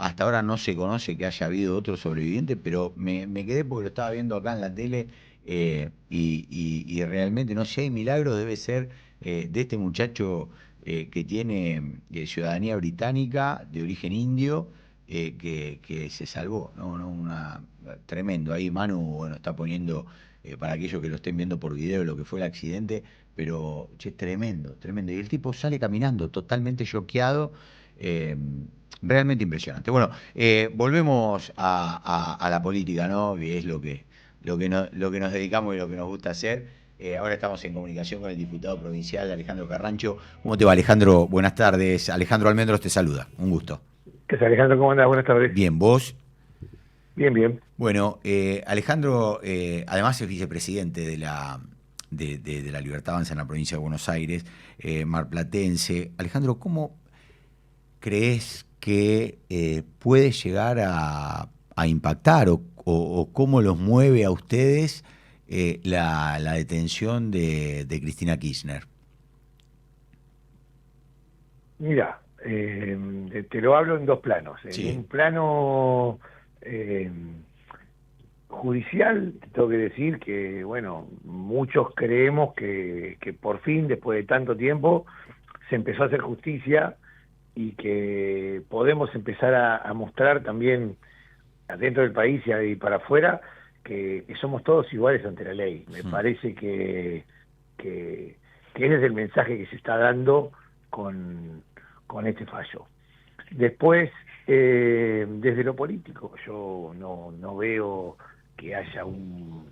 hasta ahora no se conoce que haya habido otro sobreviviente, pero me quedé porque lo estaba viendo acá en la tele y realmente no sé si hay milagros, debe ser de este muchacho que tiene ciudadanía británica de origen indio, que se salvó, tremendo. Ahí Manu, bueno, está poniendo para aquellos que lo estén viendo por video lo que fue el accidente, pero che, tremendo, tremendo. Y el tipo sale caminando totalmente choqueado, realmente impresionante. Bueno, volvemos a la política, ¿no? Que es lo que nos dedicamos y lo que nos gusta hacer. Ahora estamos en comunicación con el diputado provincial Alejandro Carrancho. ¿Cómo te va, Alejandro? Buenas tardes. Alejandro Almendros te saluda. Un gusto. ¿Qué tal, Alejandro? ¿Cómo andás? Buenas tardes. Bien, ¿vos? Bien, bien. Bueno, Alejandro, además es vicepresidente de la Libertad Avanza en la provincia de Buenos Aires, marplatense. Alejandro, ¿cómo crees que puede llegar a impactar o cómo los mueve a ustedes la detención de Cristina Kirchner? Mira, te lo hablo en dos planos. Sí. En un plano judicial, te tengo que decir que, bueno, muchos creemos que por fin, después de tanto tiempo, se empezó a hacer justicia y que podemos empezar a mostrar también dentro del país y para afuera que somos todos iguales ante la ley. Me parece que ese es el mensaje que se está dando con este fallo. Después, desde lo político, yo no veo que haya un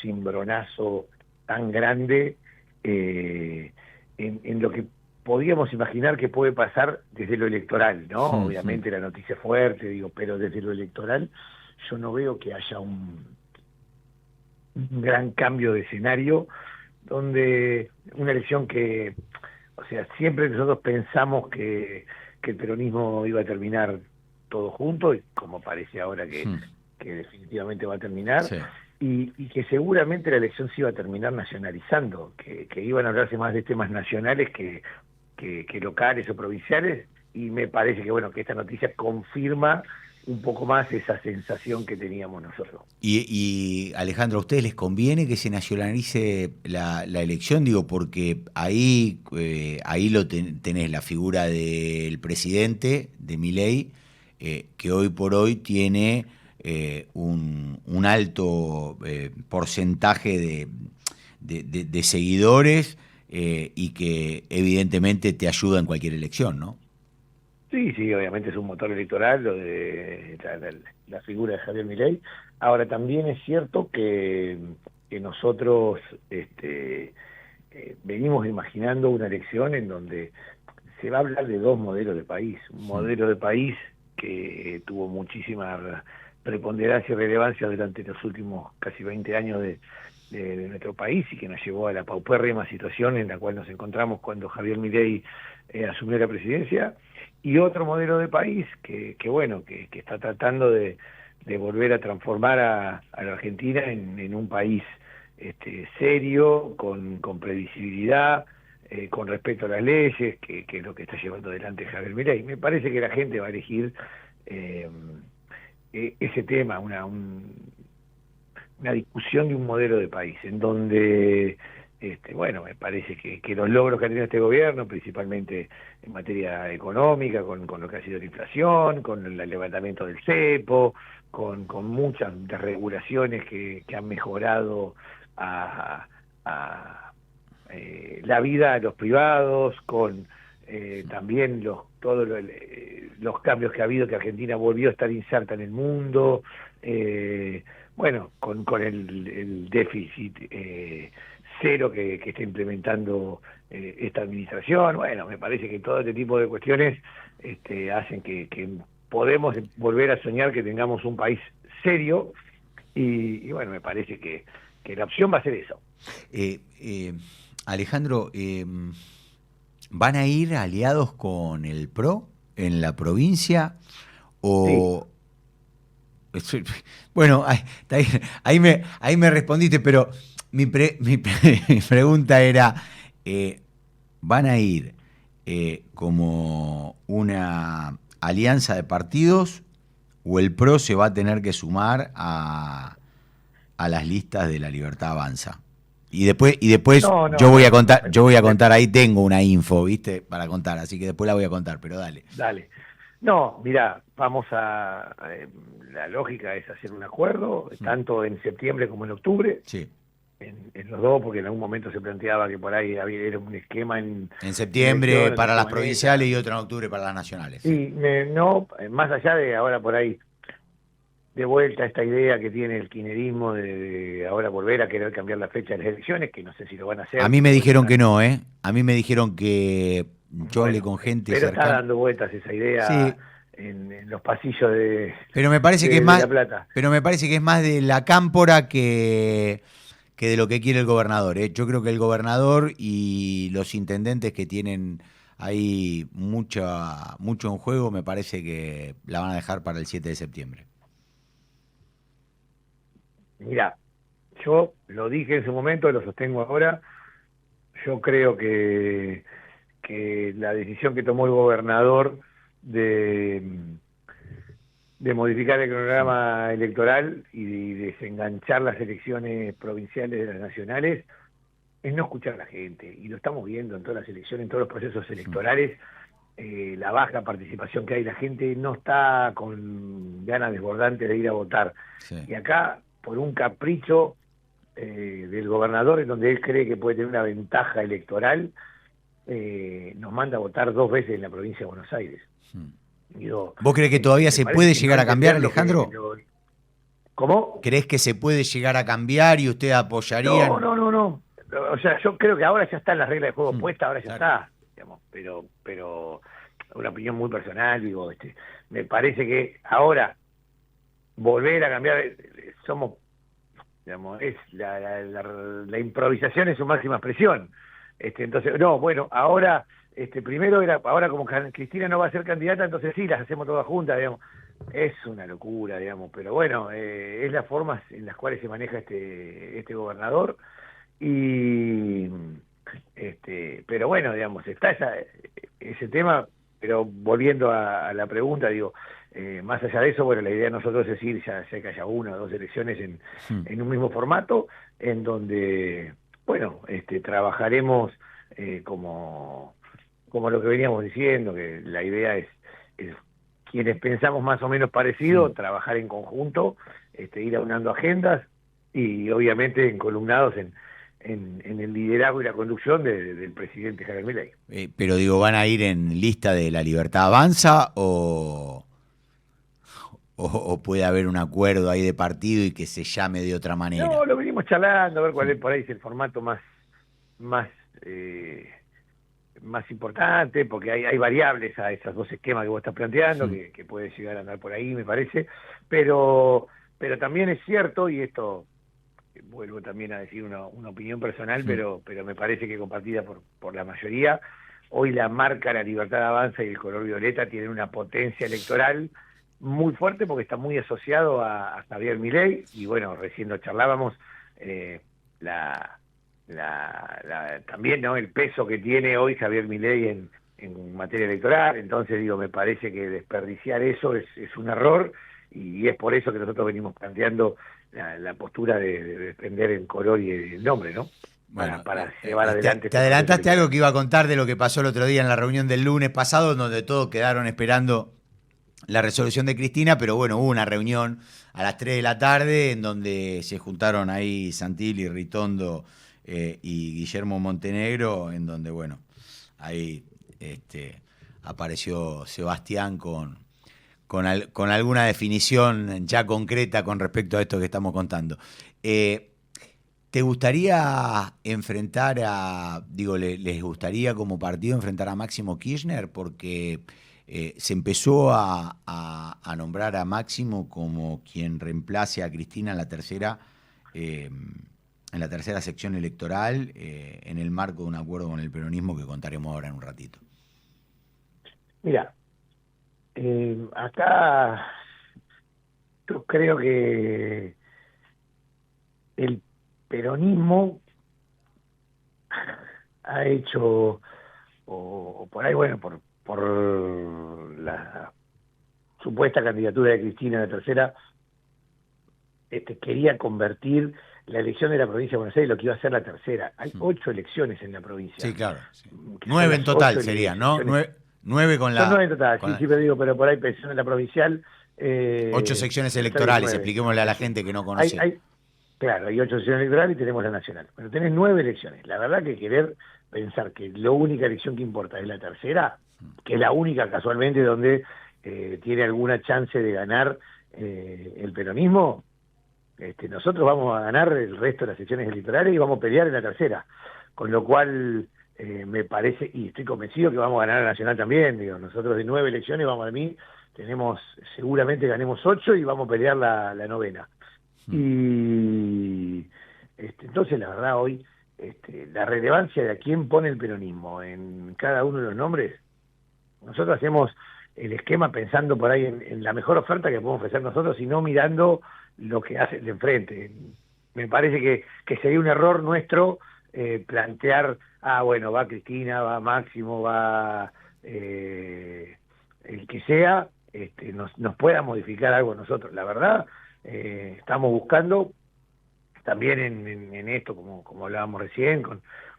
cimbronazo tan grande en lo que podíamos imaginar que puede pasar desde lo electoral, ¿no? Obviamente la noticia es fuerte, pero desde lo electoral yo no veo que haya un gran cambio de escenario, donde una elección que, o sea, siempre nosotros pensamos que el peronismo iba a terminar todo junto, y como parece ahora que definitivamente va a terminar, Sí. y que seguramente la elección se iba a terminar nacionalizando, que iban a hablarse más de temas nacionales que locales o provinciales, y me parece que, bueno, que esta noticia confirma un poco más esa sensación que teníamos nosotros. Y Alejandro, ¿a ustedes les conviene que se nacionalice la elección? Digo, porque ahí tenés la figura del presidente, de Milei, que hoy por hoy tiene un alto porcentaje de seguidores y que evidentemente te ayuda en cualquier elección, ¿no? Sí, obviamente es un motor electoral lo de la figura de Javier Milei. Ahora, también es cierto que nosotros venimos imaginando una elección en donde se va a hablar de dos modelos de país. Un modelo de país que tuvo muchísima preponderancia y relevancia durante los últimos casi 20 años de nuestro país, y que nos llevó a la paupérrima situación en la cual nos encontramos cuando Javier Milei asumió la presidencia, y otro modelo de país que está tratando de volver a transformar a la Argentina en un país serio, con previsibilidad, con respeto a las leyes, que es lo que está llevando adelante Javier Milei. Me parece que la gente va a elegir ese tema, una discusión de un modelo de país, en donde me parece que los logros que ha tenido este gobierno, principalmente en materia económica, con lo que ha sido la inflación, con el levantamiento del cepo, con muchas regulaciones que han mejorado la vida de los privados, con también todos los cambios que ha habido, que Argentina volvió a estar inserta en el mundo, con el déficit cero que está implementando esta administración. Bueno, me parece que todo este tipo de cuestiones hacen que podemos volver a soñar que tengamos un país serio, y bueno, me parece que la opción va a ser eso. Alejandro, ¿van a ir aliados con el PRO en la provincia o...? Sí. Bueno, ahí me respondiste, pero mi pregunta era, ¿van a ir como una alianza de partidos o el PRO se va a tener que sumar a las listas de la Libertad Avanza? Y después yo voy a contar, ahí tengo una info, ¿viste? Para contar, así que después la voy a contar, pero dale. No, mira, la lógica es hacer un acuerdo, tanto en septiembre como en octubre. Sí. En los dos, porque en algún momento se planteaba que por ahí era un esquema en septiembre para las provinciales y otro en octubre para las nacionales. Sí, no, más allá de ahora por ahí, de vuelta esta idea que tiene el kirchnerismo de ahora volver a querer cambiar la fecha de las elecciones, que no sé si lo van a hacer. A mí me dijeron que no, ¿eh? A mí me dijeron que yo hablé con gente pero cercana. Está dando vueltas esa idea sí. en los pasillos de Pero me parece que es más, La Plata. Pero me parece que es más de la cámpora que de lo que quiere el gobernador, ¿eh? Yo creo que el gobernador y los intendentes que tienen ahí mucho en juego, me parece que la van a dejar para el 7 de septiembre. Mira, yo lo dije en su momento, lo sostengo ahora. Yo creo que la decisión que tomó el gobernador de modificar el cronograma electoral y desenganchar las elecciones provinciales de las nacionales es no escuchar a la gente. Y lo estamos viendo en todas las elecciones, en todos los procesos electorales, la baja participación que hay. La gente no está con ganas desbordantes de ir a votar. Sí. Y acá, por un capricho del gobernador, en donde él cree que puede tener una ventaja electoral, nos manda a votar 2 veces en la provincia de Buenos Aires. Digo, ¿vos crees que todavía se puede llegar a cambiar, Alejandro? ¿Cómo? ¿Crees que se puede llegar a cambiar y usted apoyaría? No. O sea, yo creo que ahora ya están las reglas de juego puestas, ahora ya está, digamos, pero una opinión muy personal, digo, me parece que ahora volver a cambiar, somos, digamos, es la improvisación es su máxima expresión. Entonces, no, bueno, ahora primero ahora como Cristina no va a ser candidata, entonces sí, las hacemos todas juntas, digamos. Es una locura, digamos, pero bueno, es las formas en las cuales se maneja este gobernador. Y pero bueno, digamos, está ese tema, pero volviendo a la pregunta, digo, más allá de eso, bueno, la idea de nosotros es ir, ya sea que haya 1 o 2 elecciones en un mismo formato, en donde, bueno, trabajaremos como lo que veníamos diciendo, que la idea es quienes pensamos más o menos parecido, trabajar en conjunto, ir aunando agendas y obviamente encolumnados en el liderazgo y la conducción del presidente Javier Milei. Pero digo, ¿van a ir en lista de La Libertad Avanza o puede haber un acuerdo ahí de partido y que se llame de otra manera? No, lo venimos charlando, a ver cuál es por ahí es el formato más importante, porque hay variables a esos 2 esquemas que vos estás planteando, que puede llegar a andar por ahí, me parece, pero también es cierto, y esto vuelvo también a decir una opinión personal, pero me parece que compartida por la mayoría, hoy la marca La Libertad Avanza y el color violeta tienen una potencia electoral muy fuerte porque está muy asociado a Javier Milei, y bueno, recién lo charlábamos, también, ¿no?, el peso que tiene hoy Javier Milei en materia electoral. Entonces digo, me parece que desperdiciar eso es un error, y es por eso que nosotros venimos planteando la postura de defender el color y el nombre, ¿no? Bueno, para llevar adelante. Te adelantaste algo que iba a contar de lo que pasó el otro día en la reunión del lunes pasado, donde todos quedaron esperando la resolución de Cristina, pero bueno, hubo una reunión a las 3 de la tarde en donde se juntaron ahí Santilli, Ritondo y Guillermo Montenegro, en donde, bueno, ahí apareció Sebastián con alguna definición ya concreta con respecto a esto que estamos contando. ¿Te gustaría enfrentar les gustaría como partido enfrentar a Máximo Kirchner? Porque se empezó a nombrar a Máximo como quien reemplace a Cristina en la tercera sección electoral, en el marco de un acuerdo con el peronismo que contaremos ahora en un ratito. Mira, acá yo creo que el peronismo ha hecho, o por ahí, bueno, por la supuesta candidatura de Cristina en la tercera, quería convertir la elección de la provincia de Buenos Aires, lo que iba a ser la tercera. Hay 8 elecciones en la provincia. Sí, claro. Sí. 9 en total serían, ¿no? 9 con la... Son 9 en total, con sí, pero digo, pero por ahí pensando en la provincial... 8 secciones electorales, expliquémosle a la gente que no conoce. Claro, hay 8 secciones electorales y tenemos la nacional. Pero tenés 9 elecciones. La verdad que querer pensar que la única elección que importa es la tercera, que es la única casualmente donde tiene alguna chance de ganar el peronismo, nosotros vamos a ganar el resto de las secciones electorales y vamos a pelear en la tercera. Con lo cual me parece, y estoy convencido que vamos a ganar la nacional también. Digo, nosotros de 9 elecciones seguramente ganemos 8 y vamos a pelear la novena. Y entonces la verdad hoy la relevancia de a quién pone el peronismo en cada uno de los nombres, nosotros hacemos el esquema pensando por ahí en la mejor oferta que podemos ofrecer nosotros y no mirando lo que hace el de enfrente. Me parece que sería un error nuestro plantear, bueno, va Cristina, va Máximo, va el que sea, nos pueda modificar algo nosotros. La verdad, estamos buscando también en esto, como hablábamos recién,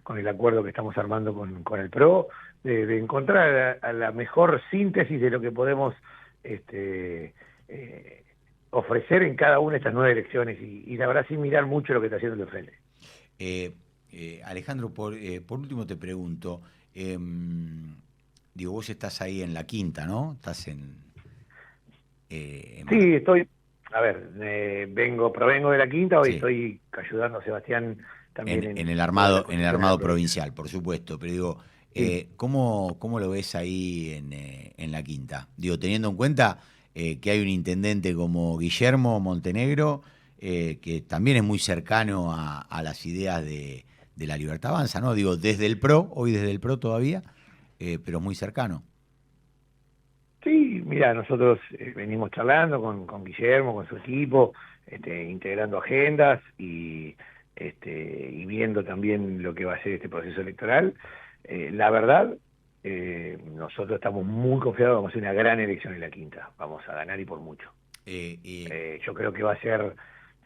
con el acuerdo que estamos armando con el PRO, de encontrar a la mejor síntesis de lo que podemos ofrecer en cada una de estas 9 elecciones y la verdad sin mirar mucho lo que está haciendo el de frente. Alejandro, por último te pregunto, digo, vos estás ahí en la quinta, ¿no? Estás Sí, estoy, provengo de la quinta, hoy estoy ayudando a Sebastián también en el armado provincial, por supuesto, pero digo, ¿cómo lo ves ahí en la quinta? Digo, teniendo en cuenta que hay un intendente como Guillermo Montenegro, que también es muy cercano a las ideas de la Libertad Avanza, ¿no? Digo, desde el PRO todavía, pero muy cercano. Sí, mira, nosotros venimos charlando con Guillermo, con su equipo, integrando agendas y viendo también lo que va a ser este proceso electoral. La verdad, nosotros estamos muy confiados, vamos a hacer una gran elección en la quinta, vamos a ganar y por mucho. Yo creo que va a ser,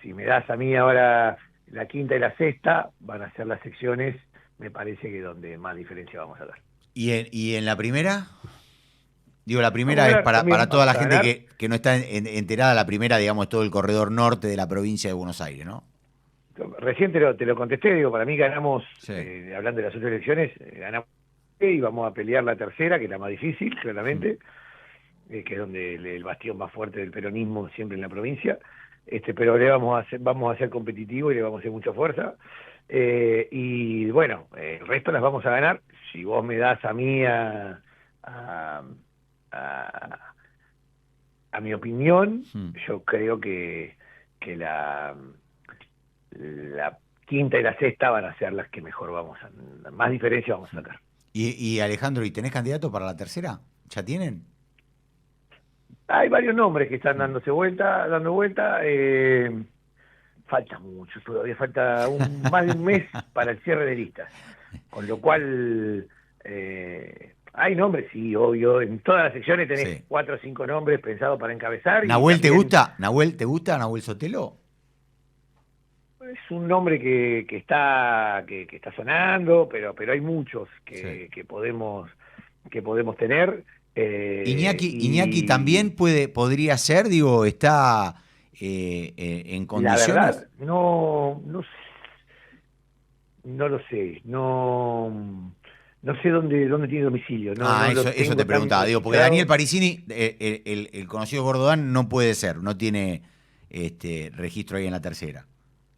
si me das a mí ahora la quinta y la sexta, van a ser las secciones, me parece que donde más diferencia vamos a dar. ¿Y en la primera? Digo, la primera es para toda la gente que no está enterada, la primera, digamos, todo el corredor norte de la provincia de Buenos Aires, ¿no? Recién te lo contesté, digo, para mí ganamos, hablando de las 8 elecciones, ganamos y vamos a pelear la tercera, que es la más difícil, claramente, que es donde el bastión más fuerte del peronismo siempre en la provincia, pero vamos a ser competitivos y le vamos a hacer mucha fuerza, y bueno, el resto las vamos a ganar. Si vos me das a mí a mi opinión, yo creo que la quinta y la sexta van a ser las que mejor más diferencia vamos a sacar. Y Alejandro, ¿y tenés candidato para la tercera? ¿Ya tienen? Hay varios nombres que están dando vuelta. Falta mucho, todavía falta más de un mes para el cierre de listas. Con lo cual, hay nombres, sí, obvio. En todas las secciones tenés 4 o 5 nombres pensados para encabezar. ¿Nahuel te gusta? ¿Nahuel te gusta? ¿Nahuel Sotelo? Es un nombre que está sonando, pero hay muchos que podemos tener. Iñaki también podría ser, digo, está en condiciones. La verdad, no lo sé, no sé dónde tiene domicilio. Eso te preguntaba, digo, porque Daniel Parisini, el conocido Gordodán, no puede ser, no tiene registro ahí en la tercera,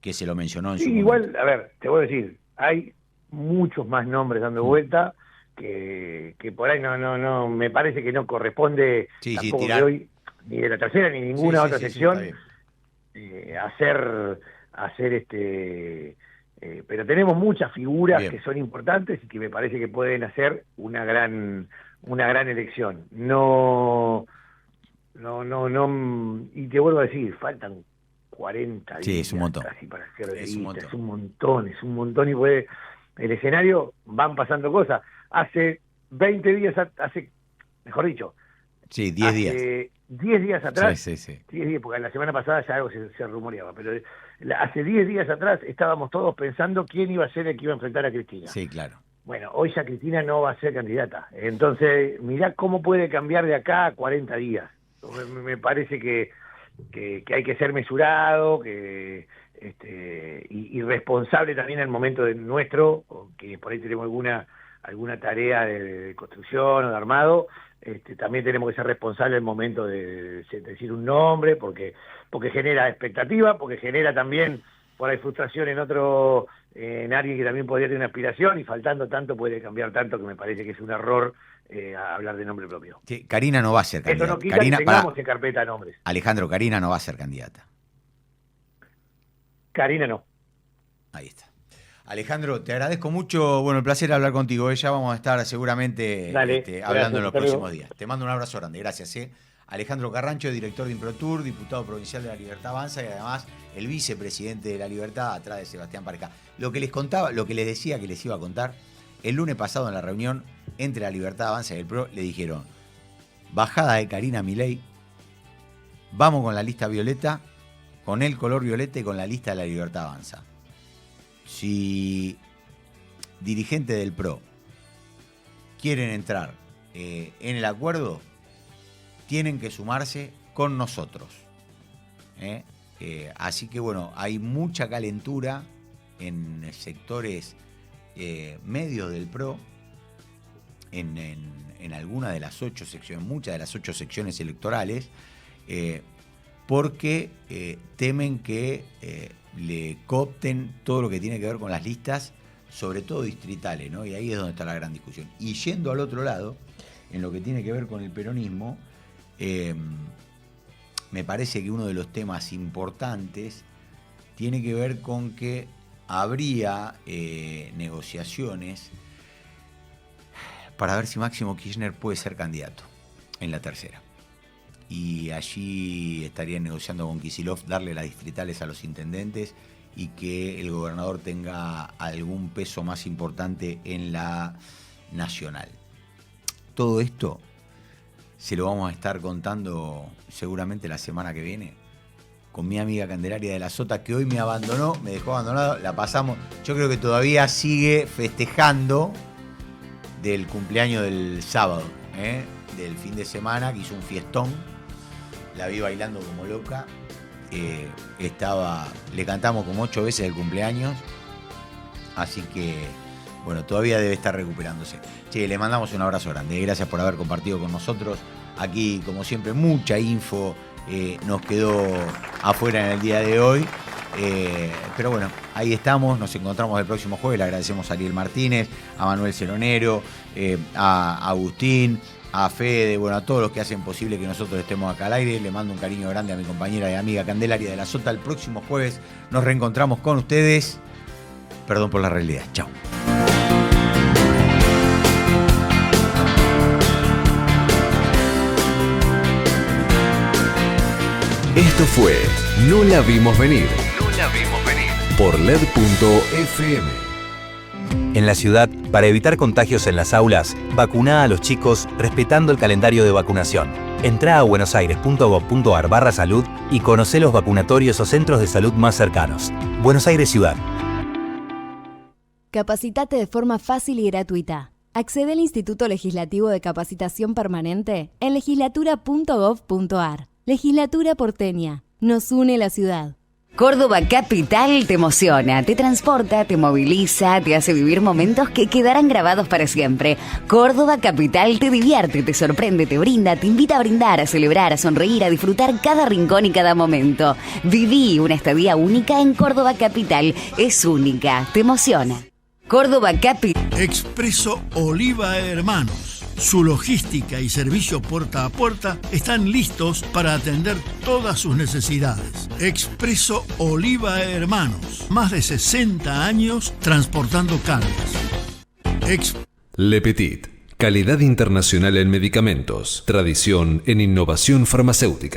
que se lo mencionó en su momento. Igual, a ver, te voy a decir, hay muchos más nombres dando vuelta que por ahí no me parece que no corresponde tampoco de hoy, ni de la tercera ni ninguna otra sección, hacer pero tenemos muchas figuras que son importantes y que me parece que pueden hacer una gran elección. No, y te vuelvo a decir, faltan 40 días es un montón. Casi para hacer de lista, es un montón y el escenario van pasando cosas. Hace 20 días, mejor dicho, 10 días. 10 días atrás, 10 días, porque la semana pasada ya algo se rumoreaba, pero hace 10 días atrás estábamos todos pensando quién iba a ser el que iba a enfrentar a Cristina. Sí, claro. Bueno, hoy ya Cristina no va a ser candidata. Entonces, mirá cómo puede cambiar de acá a 40 días. Me parece que hay que ser mesurado, y responsable también en el momento de nuestro, que por ahí tenemos alguna tarea de construcción o de armado. También tenemos que ser responsables en el momento de decir un nombre, porque genera expectativa, porque genera también por ahí frustración en alguien que también podría tener una aspiración, y faltando tanto puede cambiar tanto, que me parece que es un error hablar de nombre propio. Sí, Karina no va a ser candidata. Eso no quita que tengamos en carpeta nombres. Alejandro, Karina no va a ser candidata. Karina no. Ahí está. Alejandro, te agradezco mucho. Bueno, el placer hablar contigo. Ya vamos a estar seguramente hablando en los próximos días. Te mando un abrazo grande. Gracias. Alejandro Carrancho, director de Improtur, diputado provincial de La Libertad Avanza y además el vicepresidente de La Libertad, atrás de Sebastián Pareja. Lo que les contaba, lo que les decía que les iba a contar, el lunes pasado en la reunión entre La Libertad Avanza y el PRO, le dijeron: bajada de Karina Milei, vamos con la lista violeta, con el color violeta y con la lista de La Libertad Avanza. Si dirigentes del PRO quieren entrar en el acuerdo, tienen que sumarse con nosotros. Así que bueno, hay mucha calentura en sectores medios del PRO, en alguna de las 8 secciones, muchas de las 8 secciones electorales, porque temen que le coopten todo lo que tiene que ver con las listas, sobre todo distritales, ¿no? Y ahí es donde está la gran discusión. Y yendo al otro lado, en lo que tiene que ver con el peronismo, me parece que uno de los temas importantes tiene que ver con que habría negociaciones para ver si Máximo Kirchner puede ser candidato en la tercera. Y allí estarían negociando con Kicillof darle las distritales a los intendentes y que el gobernador tenga algún peso más importante en la nacional. Todo esto se lo vamos a estar contando seguramente la semana que viene con mi amiga Candelaria de la Sota, que hoy me abandonó, me dejó abandonado, la pasamos, yo creo que todavía sigue festejando del cumpleaños del sábado, del fin de semana, que hizo un fiestón, la vi bailando como loca, le cantamos como 8 veces el cumpleaños, así que bueno, todavía debe estar recuperándose. Che, le mandamos un abrazo grande, gracias por haber compartido con nosotros. Aquí, como siempre, mucha info nos quedó afuera en el día de hoy. Pero bueno, ahí estamos, nos encontramos el próximo jueves. Le agradecemos a Ariel Martínez, a Manuel Ceronero, a Agustín, a Fede, bueno, a todos los que hacen posible que nosotros estemos acá al aire. Le mando un cariño grande a mi compañera y amiga Candelaria de la Sota. El próximo jueves nos reencontramos con ustedes. Perdón por la realidad. Chao. Esto fue No la vimos venir. No la vimos venir. Por LED.fm. En la ciudad, para evitar contagios en las aulas, vacuná a los chicos respetando el calendario de vacunación. Entrá a buenosaires.gov.ar/salud y conocé los vacunatorios o centros de salud más cercanos. Buenos Aires Ciudad. Capacitate de forma fácil y gratuita. Accede al Instituto Legislativo de Capacitación Permanente en legislatura.gov.ar. Legislatura porteña. Nos une la ciudad. Córdoba Capital te emociona, te transporta, te moviliza, te hace vivir momentos que quedarán grabados para siempre. Córdoba Capital te divierte, te sorprende, te brinda, te invita a brindar, a celebrar, a sonreír, a disfrutar cada rincón y cada momento. Viví una estadía única en Córdoba Capital. Es única, te emociona. Córdoba Capital. Expreso Oliva Hermanos. Su logística y servicio puerta a puerta están listos para atender todas sus necesidades. Expreso Oliva Hermanos. Más de 60 años transportando cargas. Le Petit. Calidad internacional en medicamentos. Tradición en innovación farmacéutica.